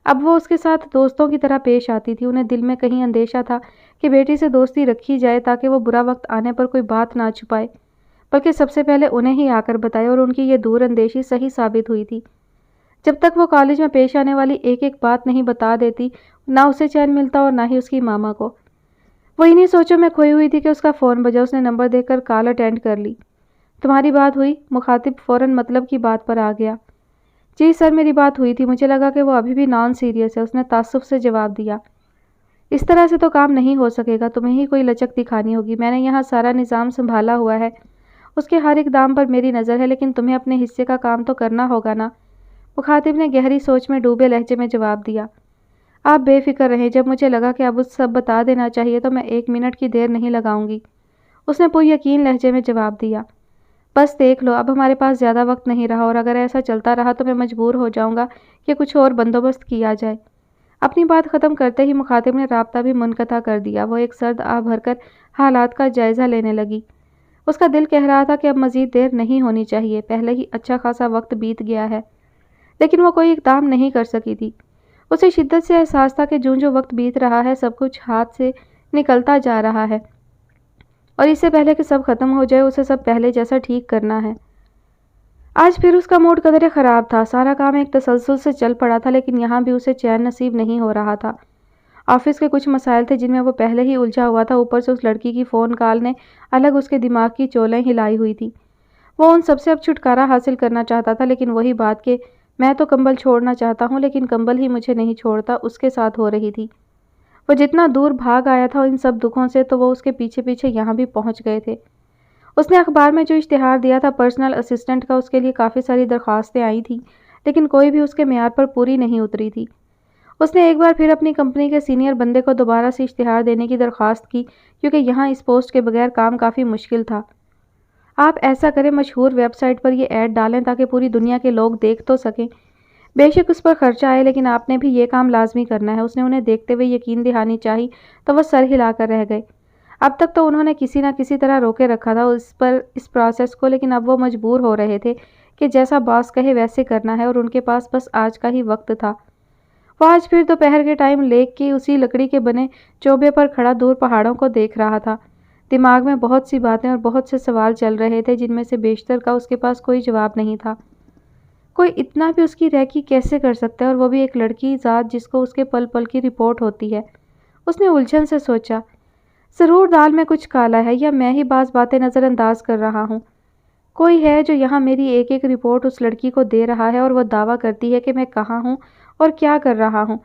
اب وہ اس کے ساتھ دوستوں کی طرح پیش آتی تھی۔ انہیں دل میں کہیں اندیشہ تھا کہ بیٹی سے دوستی رکھی جائے تاکہ وہ برا وقت آنے پر کوئی بات نہ چھپائے، بلکہ سب سے پہلے انہیں ہی آ کر بتائے، اور ان کی یہ دور اندیشی صحیح ثابت ہوئی تھی۔ جب تک وہ کالج میں پیش آنے والی ایک ایک بات نہیں بتا دیتی، نہ اسے چین ملتا اور نہ ہی اس کی ماما کو۔ وہ انہی سوچوں میں کھوئی ہوئی تھی کہ اس کا فون بجا۔ اس نے نمبر دیکھ کر کال اٹینڈ کر لی۔ تمہاری بات ہوئی؟ مخاطب فوراً مطلب کی بات پر آ گیا۔ جی سر، میری بات ہوئی تھی، مجھے لگا کہ وہ ابھی بھی نان سیریس ہے، اس نے تعصب سے جواب دیا۔ اس طرح سے تو کام نہیں ہو سکے گا، تمہیں ہی کوئی لچک دکھانی ہوگی، میں نے یہاں سارا نظام سنبھالا ہوا ہے، اس کے ہر اقدام پر میری نظر ہے، لیکن تمہیں اپنے حصے کا کام تو کرنا ہوگا نا؟ مخاطب نے گہری سوچ میں ڈوبے لہجے میں جواب دیا۔ آپ بے فکر رہیں، جب مجھے لگا کہ اب سب بتا دینا چاہیے تو میں 1 منٹ کی دیر نہیں لگاؤں گی، اس نے پوری یقین لہجے میں جواب دیا۔ بس دیکھ لو، اب ہمارے پاس زیادہ وقت نہیں رہا، اور اگر ایسا چلتا رہا تو میں مجبور ہو جاؤں گا کہ کچھ اور بندوبست کیا جائے۔ اپنی بات ختم کرتے ہی مخاطب نے رابطہ بھی منقطع کر دیا۔ وہ ایک سرد آہ بھر کر حالات کا جائزہ لینے لگی۔ اس کا دل کہہ رہا تھا کہ اب مزید دیر نہیں ہونی چاہیے، پہلے ہی اچھا خاصا وقت بیت گیا ہے، لیکن وہ کوئی اقدام نہیں کر سکی تھی۔ اسے شدت سے احساس تھا کہ جو وقت بیت رہا ہے سب کچھ ہاتھ سے نکلتا جا رہا ہے اور اس سے پہلے کہ سب ختم ہو جائے اسے سب پہلے جیسا ٹھیک کرنا ہے۔ آج پھر اس کا موڈ قدرے خراب تھا۔ سارا کام ایک تسلسل سے چل پڑا تھا لیکن یہاں بھی اسے چین نصیب نہیں ہو رہا تھا۔ آفس کے کچھ مسائل تھے جن میں وہ پہلے ہی الجھا ہوا تھا، اوپر سے اس لڑکی کی فون کال نے الگ اس کے دماغ کی چولیں ہلائی ہوئی تھی۔ وہ ان سب سے اب چھٹکارا حاصل کرنا چاہتا تھا، لیکن وہی بات کہ میں تو کمبل چھوڑنا چاہتا ہوں لیکن کمبل ہی مجھے نہیں چھوڑتا، اس کے ساتھ ہو رہی تھی۔ وہ جتنا دور بھاگ آیا تھا ان سب دکھوں سے تو وہ اس کے پیچھے پیچھے یہاں بھی پہنچ گئے تھے۔ اس نے اخبار میں جو اشتہار دیا تھا پرسنل اسسٹنٹ کا، اس کے لیے کافی ساری درخواستیں آئی تھیں لیکن کوئی بھی اس کے معیار پر پوری نہیں اتری تھی۔ اس نے ایک بار پھر اپنی کمپنی کے سینئر بندے کو دوبارہ سے اشتہار دینے کی درخواست کی کیونکہ یہاں اس پوسٹ کے بغیر کام کافی مشکل تھا۔ آپ ایسا کریں، مشہور ویب سائٹ پر یہ ایڈ ڈالیں تاکہ پوری دنیا کے لوگ دیکھ تو سکیں۔ بے شک اس پر خرچہ آئے لیکن آپ نے بھی یہ کام لازمی کرنا ہے۔ اس نے انہیں دیکھتے ہوئے یقین دہانی چاہی تو وہ سر ہلا کر رہ گئے۔ اب تک تو انہوں نے کسی نہ کسی طرح روکے رکھا تھا اس پروسیس کو، لیکن اب وہ مجبور ہو رہے تھے کہ جیسا باس کہے ویسے کرنا ہے اور ان کے پاس بس آج کا ہی وقت تھا۔ وہ آج پھر دوپہر کے ٹائم لیک کی اسی لکڑی کے بنے چوبے پر کھڑا دور پہاڑوں کو دیکھ رہا تھا۔ دماغ میں بہت سی باتیں اور بہت سے سوال چل رہے تھے جن میں سے بیشتر کا اس کے پاس کوئی جواب نہیں تھا۔ کوئی اتنا بھی اس کی ریکی کیسے کر سکتا ہے، اور وہ بھی ایک لڑکی ذات جس کو اس کے پل پل کی رپورٹ ہوتی ہے؟ اس نے الجھن سے سوچا، ضرور دال میں کچھ کالا ہے یا میں ہی بعض باتیں نظر انداز کر رہا ہوں۔ کوئی ہے جو یہاں میری ایک ایک رپورٹ اس لڑکی کو دے رہا ہے اور وہ دعویٰ کرتی ہے کہ میں کہاں ہوں اور کیا کر رہا ہوں،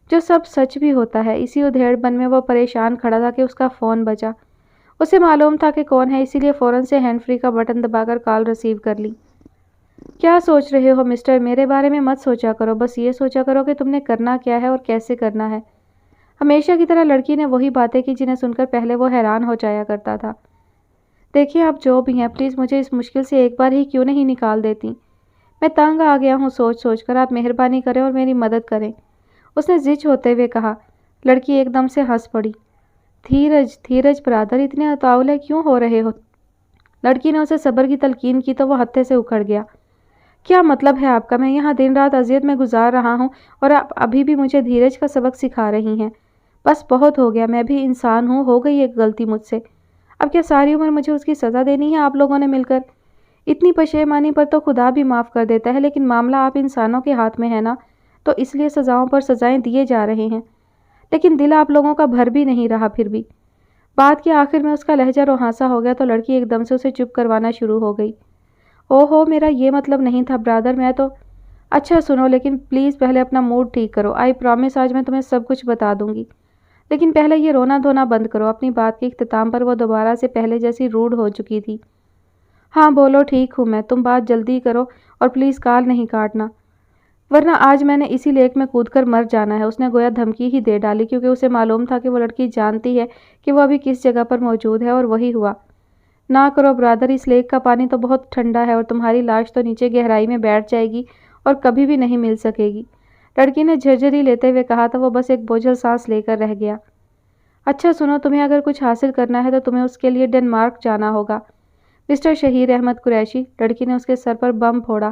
جو سب سچ بھی ہوتا ہے۔ اسی ادھیڑ بن میں وہ پریشان کھڑا تھا کہ اس کا فون بجا۔ اسے معلوم تھا کہ کون ہے، اسی لیے فوراً سے ہینڈ فری کا بٹن دبا کر کال ریسیو کر لی۔ کیا سوچ رہے ہو مسٹر؟ میرے بارے میں مت سوچا کرو، بس یہ سوچا کرو کہ تم نے کرنا کیا ہے اور کیسے کرنا ہے۔ ہمیشہ کی طرح لڑکی نے وہی باتیں کی جنہیں سن کر پہلے وہ حیران ہو جایا کرتا تھا۔ دیکھیں آپ جو بھی ہیں، پلیز مجھے اس مشکل سے ایک بار ہی کیوں نہیں نکال دیتی؟ میں تنگ آ گیا ہوں سوچ سوچ کر، آپ مہربانی کریں اور میری مدد کریں، اس نے زج ہوتے ہوئے کہا۔ لڑکی ایک دم سے ہنس پڑی۔ دھیرج برادر، اتنے اتاولے کیوں ہو رہے ہو؟ لڑکی نے اسے صبر کی تلقین کی تو وہ ہتھے سے اکھڑ گیا۔ کیا مطلب ہے آپ کا؟ میں یہاں دن رات اذیت میں گزار رہا ہوں اور آپ ابھی بھی مجھے دھیرج کا سبق سکھا رہی ہیں؟ بس بہت ہو گیا، میں بھی انسان ہوں، ہو گئی ایک غلطی مجھ سے۔ اب کیا ساری عمر مجھے اس کی سزا دینی ہے آپ لوگوں نے مل کر؟ اتنی پشیمانی پر تو خدا بھی معاف کر دیتا ہے، لیکن معاملہ آپ انسانوں کے ہاتھ میں ہے نا، تو اس لیے سزاؤں پر سزائیں دیے جا رہے ہیں، لیکن دل آپ لوگوں کا بھر بھی نہیں رہا پھر بھی۔ بات کے آخر میں اس کا لہجہ روحانسا ہو گیا تو لڑکی ایک دم سے اسے چپ کروانا شروع ہو گئی۔ اوہو، میرا یہ مطلب نہیں تھا برادر، میں تو… اچھا سنو، لیکن پلیز پہلے اپنا موڈ ٹھیک کرو۔ آئی پرامس آج میں تمہیں سب کچھ بتا دوں گی، لیکن پہلے یہ رونا دھونا بند کرو۔ اپنی بات کے اختتام پر وہ دوبارہ سے پہلے جیسی روڈ ہو چکی تھی۔ ہاں بولو، ٹھیک ہوں میں، تم بات جلدی کرو اور پلیز کال نہیں کاٹنا، ورنہ آج میں نے اسی لیک میں کود کر مر جانا ہے۔ اس نے گویا دھمکی ہی دے ڈالی کیونکہ اسے معلوم تھا کہ وہ لڑکی جانتی ہے کہ وہ ابھی کس جگہ پر موجود ہے، اور وہی ہوا۔ نہ کرو برادر، اس لیک کا پانی تو بہت ٹھنڈا ہے اور تمہاری لاش تو نیچے گہرائی میں بیٹھ جائے گی اور کبھی بھی نہیں مل سکے گی، لڑکی نے جھرجھری لیتے ہوئے کہا تو وہ بس ایک بوجھل سانس لے کر رہ گیا۔ اچھا سنو، تمہیں اگر کچھ حاصل کرنا ہے تو تمہیں اس کے لیے ڈنمارک جانا ہوگا مسٹر شہیر احمد قریشی، لڑکی نے اس کے سر پر بم پھوڑا۔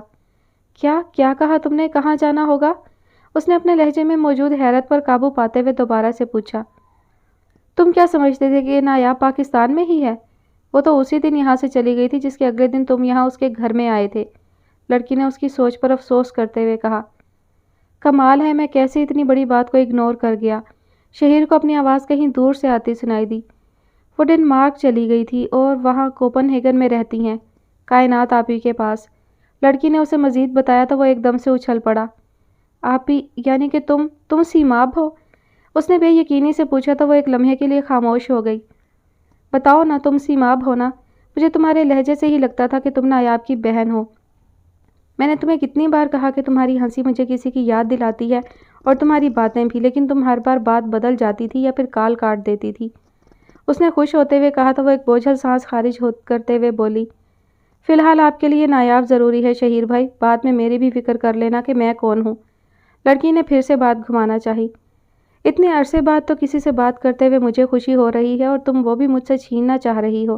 کیا کہا تم نے؟ کہاں جانا ہوگا؟ اس نے اپنے لہجے میں موجود حیرت پر قابو پاتے ہوئے دوبارہ سے پوچھا۔ تم کیا سمجھتے تھے کہ یہ نایاب پاکستان میں ہی ہے؟ وہ تو اسی دن یہاں سے چلی گئی تھی جس کے اگلے دن تم یہاں اس کے گھر میں آئے تھے، لڑکی نے اس کی سوچ پر افسوس کرتے ہوئے کہا۔ کمال ہے، میں کیسے اتنی بڑی بات کو اگنور کر گیا؟ شہیر کو اپنی آواز کہیں دور سے آتی سنائی دی۔ وہ ڈنمارک چلی گئی تھی اور وہاں کوپن ہیگن میں رہتی ہیں، کائنات آپی کے پاس۔ لڑکی نے اسے مزید بتایا تو وہ ایک دم سے اچھل پڑا۔ آپی یعنی کہ تم سیماب ہو؟ اس نے بے یقینی سے پوچھا تو وہ ایک لمحے کے لیے خاموش ہو گئی۔ بتاؤ نا، تم سیماب ہو نا؟ مجھے تمہارے لہجے سے ہی لگتا تھا کہ تم نایاب کی بہن ہو۔ میں نے تمہیں کتنی بار کہا کہ تمہاری ہنسی مجھے کسی کی یاد دلاتی ہے اور تمہاری باتیں بھی، لیکن تم ہر بار بات بدل جاتی تھی یا پھر کال کاٹ دیتی تھی، اس نے خوش ہوتے ہوئے کہا تو وہ ایک بوجھل سانس خارج کرتے ہوئے بولی۔ فی الحال آپ کے لیے نایاب ضروری ہے شہیر بھائی، بعد میں میری بھی فکر کر لینا کہ میں کون ہوں، لڑکی نے پھر سے بات گھمانا چاہی۔ اتنے عرصے بعد تو کسی سے بات کرتے ہوئے مجھے خوشی ہو رہی ہے اور تم وہ بھی مجھ سے چھیننا چاہ رہی ہو،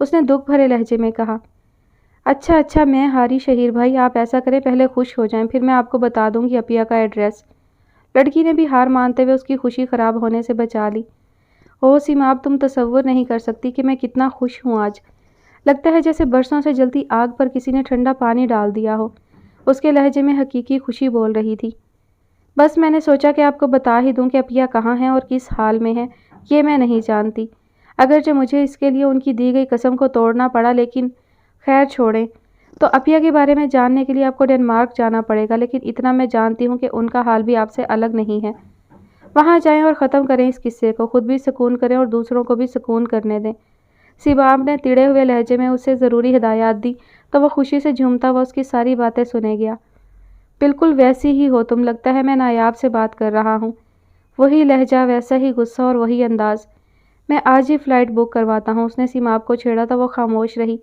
اس نے دکھ بھرے لہجے میں کہا۔ اچھا میں ہاری شہیر بھائی، آپ ایسا کریں پہلے خوش ہو جائیں، پھر میں آپ کو بتا دوں گی اپیا کا ایڈریس، لڑکی نے بھی ہار مانتے ہوئے اس کی خوشی خراب ہونے سے بچا لی۔ او سیما، اب تم تصور نہیں کر سکتی کہ میں کتنا خوش ہوں آج۔ لگتا ہے جیسے برسوں سے جلتی آگ پر کسی نے ٹھنڈا پانی ڈال دیا ہو۔ اس کے لہجے میں حقیقی خوشی بول رہی تھی۔ بس میں نے سوچا کہ آپ کو بتا ہی دوں کہ اپیا کہاں ہیں اور کس حال میں ہیں۔ یہ میں نہیں جانتی، اگرچہ مجھے اس کے لیے ان کی دی گئی قسم کو توڑنا پڑا، لیکن خیر چھوڑیں۔ تو اپیا کے بارے میں جاننے کے لیے آپ کو ڈنمارک جانا پڑے گا، لیکن اتنا میں جانتی ہوں کہ ان کا حال بھی آپ سے الگ نہیں ہے۔ وہاں جائیں اور ختم کریں اس قصے کو، خود بھی سکون کریں اور دوسروں کو بھی سکون کرنے دیں۔ سیباب نے تڑے ہوئے لہجے میں اسے ضروری ہدایات دی تو وہ خوشی سے جھومتا ہوا اس کی ساری باتیں سنے گیا۔ بالکل ویسی ہی ہو تم، لگتا ہے میں نایاب سے بات کر رہا ہوں۔ وہی لہجہ، ویسا ہی غصہ اور وہی انداز۔ میں آج ہی فلائٹ بک کرواتا ہوں۔ اس نے سیماب کو چھیڑا تو وہ خاموش رہی،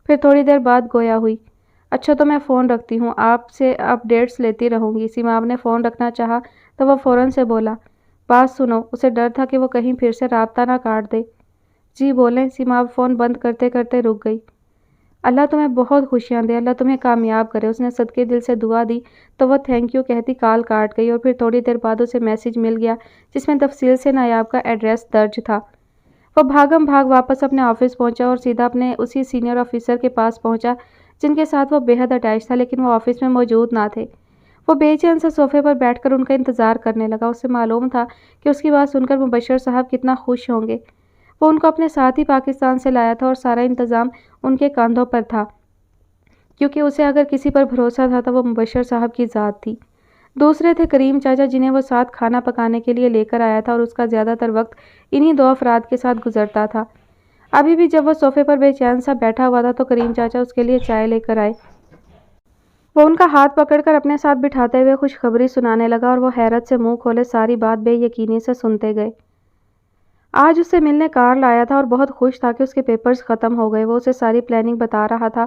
پھر تھوڑی دیر بعد گویا ہوئی۔ اچھا تو میں فون رکھتی ہوں، آپ سے اپ ڈیٹس لیتی رہوں گی۔ سیماب نے فون رکھنا چاہا تو وہ فوراً سے بولا، بات سنو۔ اسے ڈر تھا کہ وہ کہیں پھر سے رابطہ نہ کاٹ دے۔ جی بولیں۔ سیماب فون بند کرتے کرتے رک گئی۔ اللہ تمہیں بہت خوشیاں دے، اللہ تمہیں کامیاب کرے۔ اس نے صدقے دل سے دعا دی تو وہ تھینک یو کہتی کال کاٹ گئی، اور پھر تھوڑی دیر بعد اسے میسج مل گیا جس میں تفصیل سے نایاب کا ایڈریس درج تھا۔ وہ بھاگم بھاگ واپس اپنے آفس پہنچا اور سیدھا اپنے اسی سینئر آفیسر کے پاس پہنچا جن کے ساتھ وہ بے حد اٹیچ تھا، لیکن وہ آفس میں موجود نہ تھے۔ وہ بے چین سے صوفے پر بیٹھ کر ان کا انتظار کرنے لگا۔ اسے معلوم تھا کہ اس کی بات سن کر مبشر صاحب کتنا خوش ہوں گے۔ وہ ان کو اپنے ساتھ ہی پاکستان سے لایا تھا اور سارا انتظام ان کے کاندھوں پر تھا، کیونکہ اسے اگر کسی پر بھروسہ تھا تو وہ مبشر صاحب کی ذات تھی۔ دوسرے تھے کریم چاچا، جنہیں وہ ساتھ کھانا پکانے کے لیے لے کر آیا تھا، اور اس کا زیادہ تر وقت انہی دو افراد کے ساتھ گزرتا تھا۔ ابھی بھی جب وہ صوفے پر بے چین سا بیٹھا ہوا تھا تو کریم چاچا اس کے لیے چائے لے کر آئے۔ وہ ان کا ہاتھ پکڑ کر اپنے ساتھ بٹھاتے ہوئے خوشخبری سنانے لگا اور وہ حیرت سے منہ کھولے ساری بات بے یقینی سے سنتے گئے۔ آج اس سے ملنے کارل آیا تھا اور بہت خوش تھا کہ اس کے پیپرز ختم ہو گئے۔ وہ اسے ساری پلاننگ بتا رہا تھا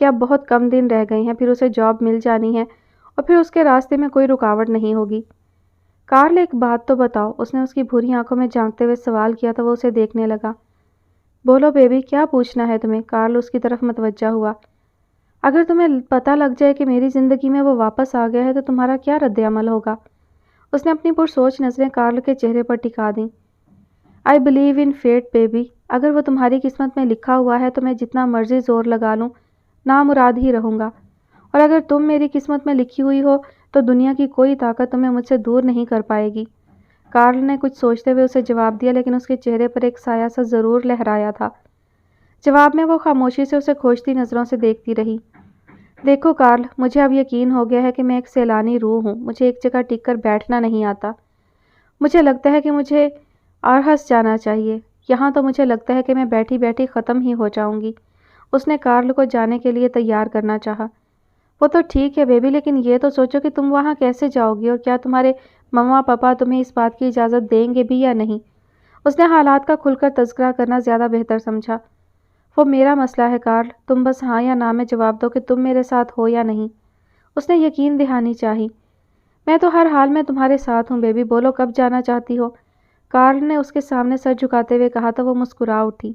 کہ اب بہت کم دن رہ گئے ہیں، پھر اسے جاب مل جانی ہے اور پھر اس کے راستے میں کوئی رکاوٹ نہیں ہوگی۔ کارل ایک بات تو بتاؤ، اس نے اس کی بھوری آنکھوں میں جھانکتے ہوئے سوال کیا تو وہ اسے دیکھنے لگا۔ بولو بیبی، کیا پوچھنا ہے تمہیں؟ کارل اس کی طرف متوجہ ہوا۔ اگر تمہیں پتہ لگ جائے کہ میری زندگی میں وہ واپس آ گیا ہے تو تمہارا کیا رد عمل ہوگا؟ اس نے اپنی پرسوچ نظریں کارل کے چہرے پر ٹکا دیں۔ I believe in fate baby, اگر وہ تمہاری قسمت میں لکھا ہوا ہے تو میں جتنا مرضی زور لگا لوں نامراد ہی رہوں گا، اور اگر تم میری قسمت میں لکھی ہوئی ہو تو دنیا کی کوئی طاقت تمہیں مجھ سے دور نہیں کر پائے گی۔ کارل نے کچھ سوچتے ہوئے اسے جواب دیا، لیکن اس کے چہرے پر ایک سایہ سا ضرور لہرایا تھا۔ جواب میں وہ خاموشی سے اسے کھوجتی نظروں سے دیکھتی رہی۔ دیکھو کارل، مجھے اب یقین ہو گیا ہے کہ میں ایک سیلانی روح ہوں، مجھے ایک جگہ ٹک کر بیٹھنا نہیں آتا۔ مجھے لگتا ہے کہ مجھے آرہس جانا چاہیے، یہاں تو مجھے لگتا ہے کہ میں بیٹھی بیٹھی ختم ہی ہو جاؤں گی۔ اس نے کارل کو جانے کے لیے تیار کرنا چاہا۔ وہ تو ٹھیک ہے بیبی، لیکن یہ تو سوچو کہ تم وہاں کیسے جاؤ گی، اور کیا تمہارے مما پاپا تمہیں اس بات کی اجازت دیں گے بھی یا نہیں؟ اس نے حالات کا کھل کر تذکرہ کرنا زیادہ بہتر سمجھا۔ وہ میرا مسئلہ ہے کارل، تم بس ہاں یا نہ میں جواب دو کہ تم میرے ساتھ ہو یا نہیں۔ اس نے یقین دہانی چاہی۔ میں تو ہر حال میں تمہارے ساتھ ہوں بیبی، بولو کب جانا چاہتی ہو؟ کارل نے اس کے سامنے سر جھکاتے ہوئے کہا تو وہ مسکرا اٹھی۔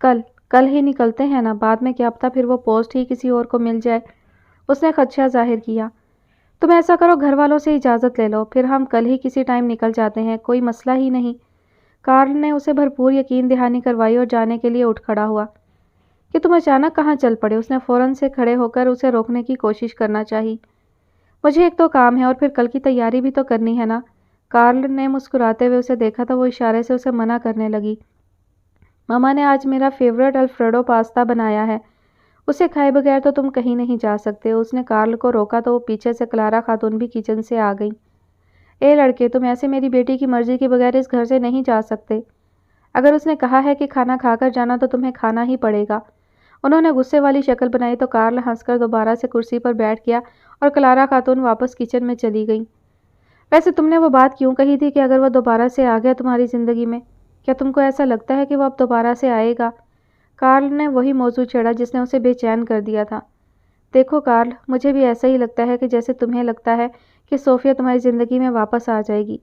کل ہی نکلتے ہیں نا، بعد میں کیا پتہ پھر وہ پوسٹ ہی کسی اور کو مل جائے۔ اس نے خدشہ ظاہر کیا۔ تم ایسا کرو، گھر والوں سے اجازت لے لو، پھر ہم کل ہی کسی ٹائم نکل جاتے ہیں، کوئی مسئلہ ہی نہیں۔ کارل نے اسے بھرپور یقین دہانی کروائی اور جانے کے لیے اٹھ کھڑا ہوا۔ کہ تم اچانک کہاں چل پڑے؟ اس نے فوراً سے کھڑے ہو کر اسے روکنے کی کوشش کرنا چاہی۔ مجھے ایک تو کام ہے اور پھر کل کی تیاری بھی تو کرنی ہے نا۔ کارل نے مسکراتے ہوئے اسے دیکھا تو وہ اشارے سے اسے منع کرنے لگی۔ مما نے آج میرا فیورٹ الفریڈو پاستا بنایا ہے، اسے کھائے بغیر تو تم کہیں نہیں جا سکتے۔ اس نے کارل کو روکا تو وہ پیچھے سے کلارا خاتون بھی کچن سے آ گئیں۔ اے لڑکے، تم ایسے میری بیٹی کی مرضی کے بغیر اس گھر سے نہیں جا سکتے۔ اگر اس نے کہا ہے کہ کھانا کھا کر جانا تو تمہیں کھانا ہی پڑے گا۔ انہوں نے غصے والی شکل بنائی تو کارل ہنس کر دوبارہ سے کرسی پر بیٹھ گیا اور کلارا خاتون واپس کچن میں چلی گئیں۔ ویسے تم نے وہ بات کیوں کہی تھی کہ اگر وہ دوبارہ سے آ گیا تمہاری زندگی میں؟ کیا تم کو ایسا لگتا ہے کہ وہ اب دوبارہ سے آئے گا؟ کارل نے وہی موضوع چھیڑا جس نے اسے بے چین کر دیا تھا۔ دیکھو کارل، مجھے بھی ایسا ہی لگتا ہے کہ جیسے تمہیں لگتا ہے کہ صوفیہ تمہاری زندگی میں واپس آ جائے گی۔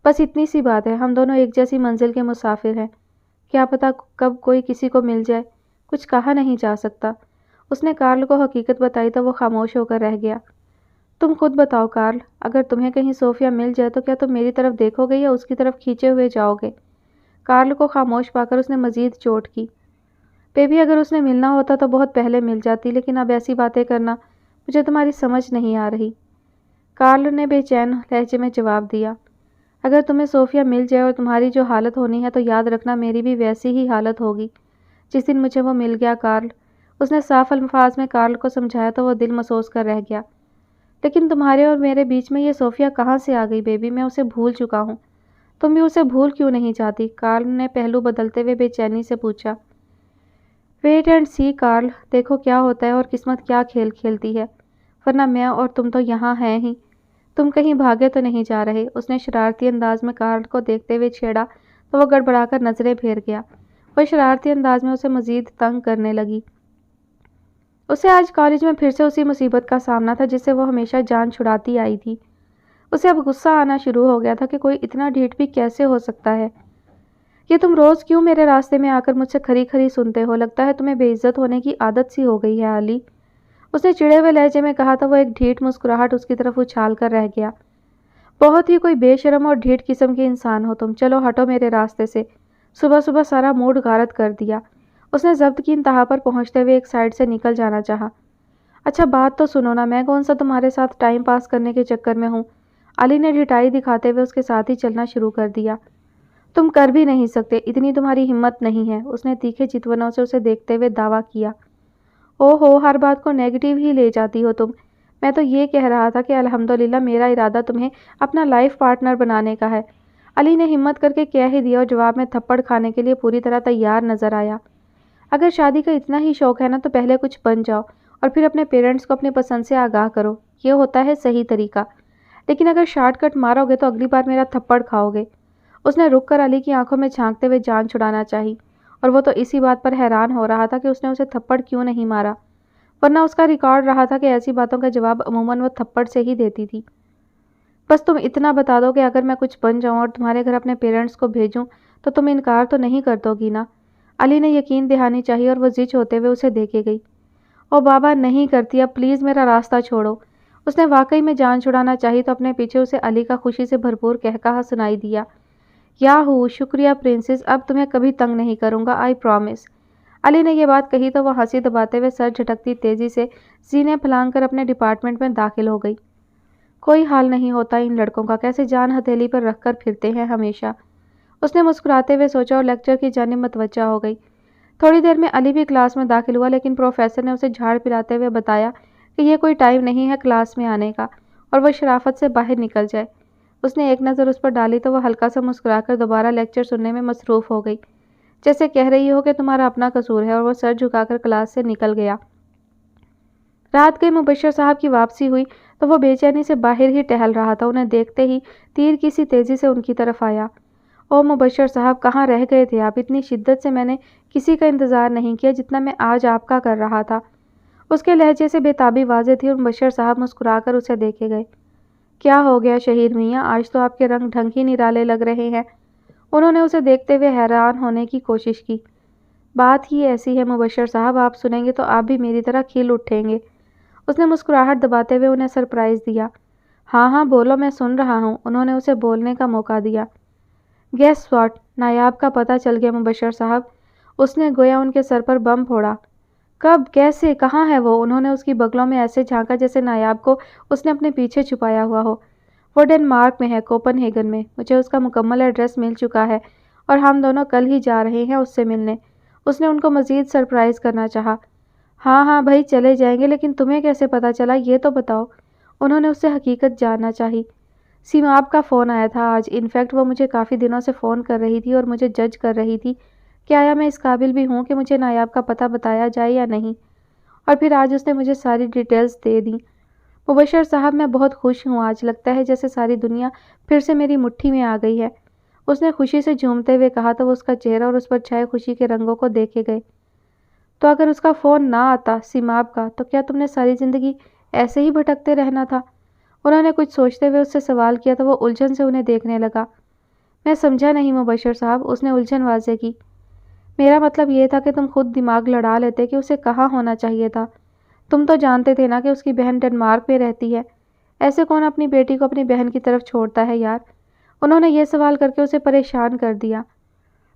بس اتنی سی بات ہے، ہم دونوں ایک جیسی منزل کے مسافر ہیں، کیا پتہ کب کوئی کسی کو مل جائے، کچھ کہا نہیں جا سکتا۔ اس نے کارل کو حقیقت بتائی تو وہ خاموش ہو کر رہ گیا۔ تم خود بتاؤ کارل، اگر تمہیں کہیں صوفیہ مل جائے تو کیا تم میری طرف دیکھو گے یا اس کی طرف کھینچے ہوئے جاؤ گے؟ کارل کو خاموش پا کر اس نے مزید چوٹ کی۔ بیبی اگر اس نے ملنا ہوتا تو بہت پہلے مل جاتی، لیکن اب ایسی باتیں کرنا مجھے تمہاری سمجھ نہیں آ رہی۔ کارل نے بے چین لہجے میں جواب دیا، اگر تمہیں صوفیہ مل جائے اور تمہاری جو حالت ہونی ہے تو یاد رکھنا میری بھی ویسی ہی حالت ہوگی جس دن مجھے وہ مل گیا کارل۔ اس نے صاف الفاظ میں کارل کو سمجھایا تو وہ دل مسوس کر رہ گیا۔ لیکن تمہارے اور میرے بیچ میں یہ صوفیہ کہاں سے آ گئی بیبی؟ میں اسے بھول چکا ہوں۔ تم بھی اسے بھول کیوں نہیں چاہتی؟ کارل نے پہلو بدلتے ہوئے بے چینی سے پوچھا۔ ویٹ اینڈ سی کارل، دیکھو کیا ہوتا ہے اور قسمت کیا کھیل کھیلتی ہے، ورنہ میں اور تم تو یہاں ہیں ہی، تم کہیں بھاگے تو نہیں جا رہے؟ اس نے شرارتی انداز میں کارل کو دیکھتے ہوئے چھیڑا تو وہ گڑبڑا کر نظریں پھیر گیا۔ وہ شرارتی انداز میں اسے مزید تنگ کرنے لگی۔ اسے آج کالج میں پھر سے اسی مصیبت کا سامنا تھا جس سے وہ ہمیشہ جان چھڑاتی آئی تھی۔ اسے اب غصہ آنا شروع ہو گیا تھا کہ کوئی اتنا ڈھیٹ بھی کیسے ہو سکتا ہے۔ یہ تم روز کیوں میرے راستے میں آ کر مجھ سے کھری کھری سنتے ہو؟ لگتا ہے تمہیں بے عزت ہونے کی عادت سی ہو گئی ہے علی، اس نے چڑے ہوئے لہجے میں کہا تو وہ ایک ڈھیٹ مسکراہٹ اس کی طرف اچھال کر رہ گیا۔ بہت ہی کوئی بے شرم اور ڈھیٹ قسم کے انسان ہو تم، چلو ہٹو میرے راستے سے، صبح صبح سارا موڈ غارت کر دیا۔ اس نے ضبط کی انتہا پر پہنچتے ہوئے ایک سائڈ سے نکل جانا چاہا۔ اچھا بات تو سنو نا، میں کون سا تمہارے ساتھ ٹائم پاس کرنے کے چکر میں ہوں؟ علی نے ڈھٹائی دکھاتے ہوئے اس کے ساتھ ہی چلنا شروع کر دیا۔ تم کر بھی نہیں سکتے، اتنی تمہاری ہمت نہیں ہے، اس نے تیکھے چتونوں سے اسے دیکھتے ہوئے دعویٰ کیا۔ او ہو، ہر بات کو نیگیٹو ہی لے جاتی ہو تم۔ میں تو یہ کہہ رہا تھا کہ الحمدللہ میرا ارادہ تمہیں اپنا لائف پارٹنر بنانے کا ہے، علی نے ہمت کر کے کہہ ہی دیا اور جواب میں تھپڑ کھانے کے لیے پوری طرح تیار نظر آیا۔ اگر شادی کا اتنا ہی شوق ہے نا تو پہلے کچھ بن جاؤ اور پھر اپنے پیرنٹس کو اپنی پسند سے آگاہ کرو، یہ ہوتا ہے صحیح طریقہ، لیکن اگر شارٹ کٹ مارو گے تو اگلی بار میرا تھپڑ کھاؤ گے۔ اس نے رک کر علی کی آنکھوں میں جھانکتے ہوئے جان چھڑانا چاہی، اور وہ تو اسی بات پر حیران ہو رہا تھا کہ اس نے اسے تھپڑ کیوں نہیں مارا، ورنہ اس کا ریکارڈ رہا تھا کہ ایسی باتوں کا جواب عموماً وہ تھپڑ سے ہی دیتی تھی۔ بس تم اتنا بتا دو کہ اگر میں کچھ بن جاؤں اور تمہارے گھر اپنے پیرنٹس کو بھیجوں تو تم انکار تو نہیں کر دو گی نا؟ علی نے یقین دہانی چاہی اور وہ زچ ہوتے ہوئے اسے دیکھے گئی۔ او بابا نہیں کرتی، اب پلیز میرا راستہ چھوڑو۔ اس نے واقعی میں جان چھڑانا چاہی تو اپنے پیچھے اسے علی کا خوشی سے بھرپور قہقہہ سنائی دیا۔ یاہو، شکریہ پرنسس، اب تمہیں کبھی تنگ نہیں کروں گا، آئی پرامس۔ علی نے یہ بات کہی تو وہ ہنسی دباتے ہوئے سر جھٹکتی تیزی سے سینے پھلانگ کر اپنے ڈپارٹمنٹ میں داخل ہو گئی۔ کوئی حال نہیں ہوتا ان لڑکوں کا، کیسے جان ہتھیلی پر رکھ کر پھرتے ہیں ہمیشہ، اس نے مسکراتے ہوئے سوچا اور لیکچر کی جانب متوجہ ہو گئی۔ تھوڑی دیر میں علی بھی کلاس میں داخل ہوا، لیکن پروفیسر نے اسے جھاڑ پھراتے ہوئے بتایا کہ یہ کوئی ٹائم نہیں ہے کلاس میں آنے کا اور وہ شرافت سے باہر نکل جائے۔ اس نے ایک نظر اس پر ڈالی تو وہ ہلکا سا مسکرا کر دوبارہ لیکچر سننے میں مصروف ہو گئی، جیسے کہہ رہی ہو کہ تمہارا اپنا قصور ہے، اور وہ سر جھکا کر کلاس سے نکل گیا۔ رات گئے مبشر صاحب کی واپسی ہوئی تو وہ بے چینی سے باہر ہی ٹہل رہا تھا، انہیں دیکھتے ہی تیر کی سی تیزی سے ان کی طرف آیا۔ او مبشر صاحب، کہاں رہ گئے تھے آپ؟ اتنی شدت سے میں نے کسی کا انتظار نہیں کیا جتنا میں آج آپ کا کر رہا تھا۔ اس کے لہجے سے بےتابی واضح تھی اور مبشر صاحب مسکرا کر اسے دیکھے گئے۔ کیا ہو گیا شہیر میاں، آج تو آپ کے رنگ ڈھنگ ہی نرالے لگ رہے ہیں۔ انہوں نے اسے دیکھتے ہوئے حیران ہونے کی کوشش کی۔ بات ہی ایسی ہے مبشر صاحب، آپ سنیں گے تو آپ بھی میری طرح کھل اٹھیں گے، اس نے مسکراہٹ دباتے ہوئے انہیں سرپرائز دیا۔ ہاں ہاں بولو، میں سن رہا ہوں، انہوں نے اسے بولنے کا موقع دیا۔ گیس واٹ، نایاب کا پتہ چل گیا مبشر صاحب، اس نے گویا ان کے سر پر بم پھوڑا۔ کب، کیسے، کہاں ہے وہ؟ انہوں نے اس کی بغلوں میں ایسے جھانکا جیسے نایاب کو اس نے اپنے پیچھے چھپایا ہوا ہو۔ وہ ڈنمارک میں ہے، کوپن ہیگن میں، مجھے اس کا مکمل ایڈریس مل چکا ہے اور ہم دونوں کل ہی جا رہے ہیں اس سے ملنے، اس نے ان کو مزید سرپرائز کرنا چاہا۔ ہاں ہاں بھائی چلے جائیں گے، لیکن تمہیں کیسے پتہ چلا یہ تو بتاؤ، انہوں نے اس سے حقیقت جاننا چاہی۔ سیماب کا فون آیا تھا آج، انفیکٹ وہ مجھے کافی دنوں سے فون کر رہی تھی اور مجھے جج کر رہی تھی کہ آیا میں اس قابل بھی ہوں کہ مجھے نایاب کا پتہ بتایا جائے یا نہیں، اور پھر آج اس نے مجھے ساری ڈیٹیلز دے دیں۔ مبشر صاحب میں بہت خوش ہوں آج، لگتا ہے جیسے ساری دنیا پھر سے میری مٹھی میں آ گئی ہے، اس نے خوشی سے جھومتے ہوئے کہا تو وہ اس کا چہرہ اور اس پر چھائے خوشی کے رنگوں کو دیکھے گئے۔ تو اگر اس کا فون نہ آتا سیماب کا، تو کیا تم نے ساری زندگی ایسے ہی بھٹکتے رہنا تھا؟ انہوں نے کچھ سوچتے ہوئے اس سے سوال کیا تو وہ الجھن سے انہیں دیکھنے لگا۔ میں سمجھا نہیں مبشر صاحب، اس نے الجھن واضح کی۔ میرا مطلب یہ تھا کہ تم خود دماغ لڑا لیتے کہ اسے کہاں ہونا چاہیے تھا، تم تو جانتے تھے نا کہ اس کی بہن ڈنمارک میں رہتی ہے، ایسے کون اپنی بیٹی کو اپنی بہن کی طرف چھوڑتا ہے یار؟ انہوں نے یہ سوال کر کے اسے پریشان کر دیا۔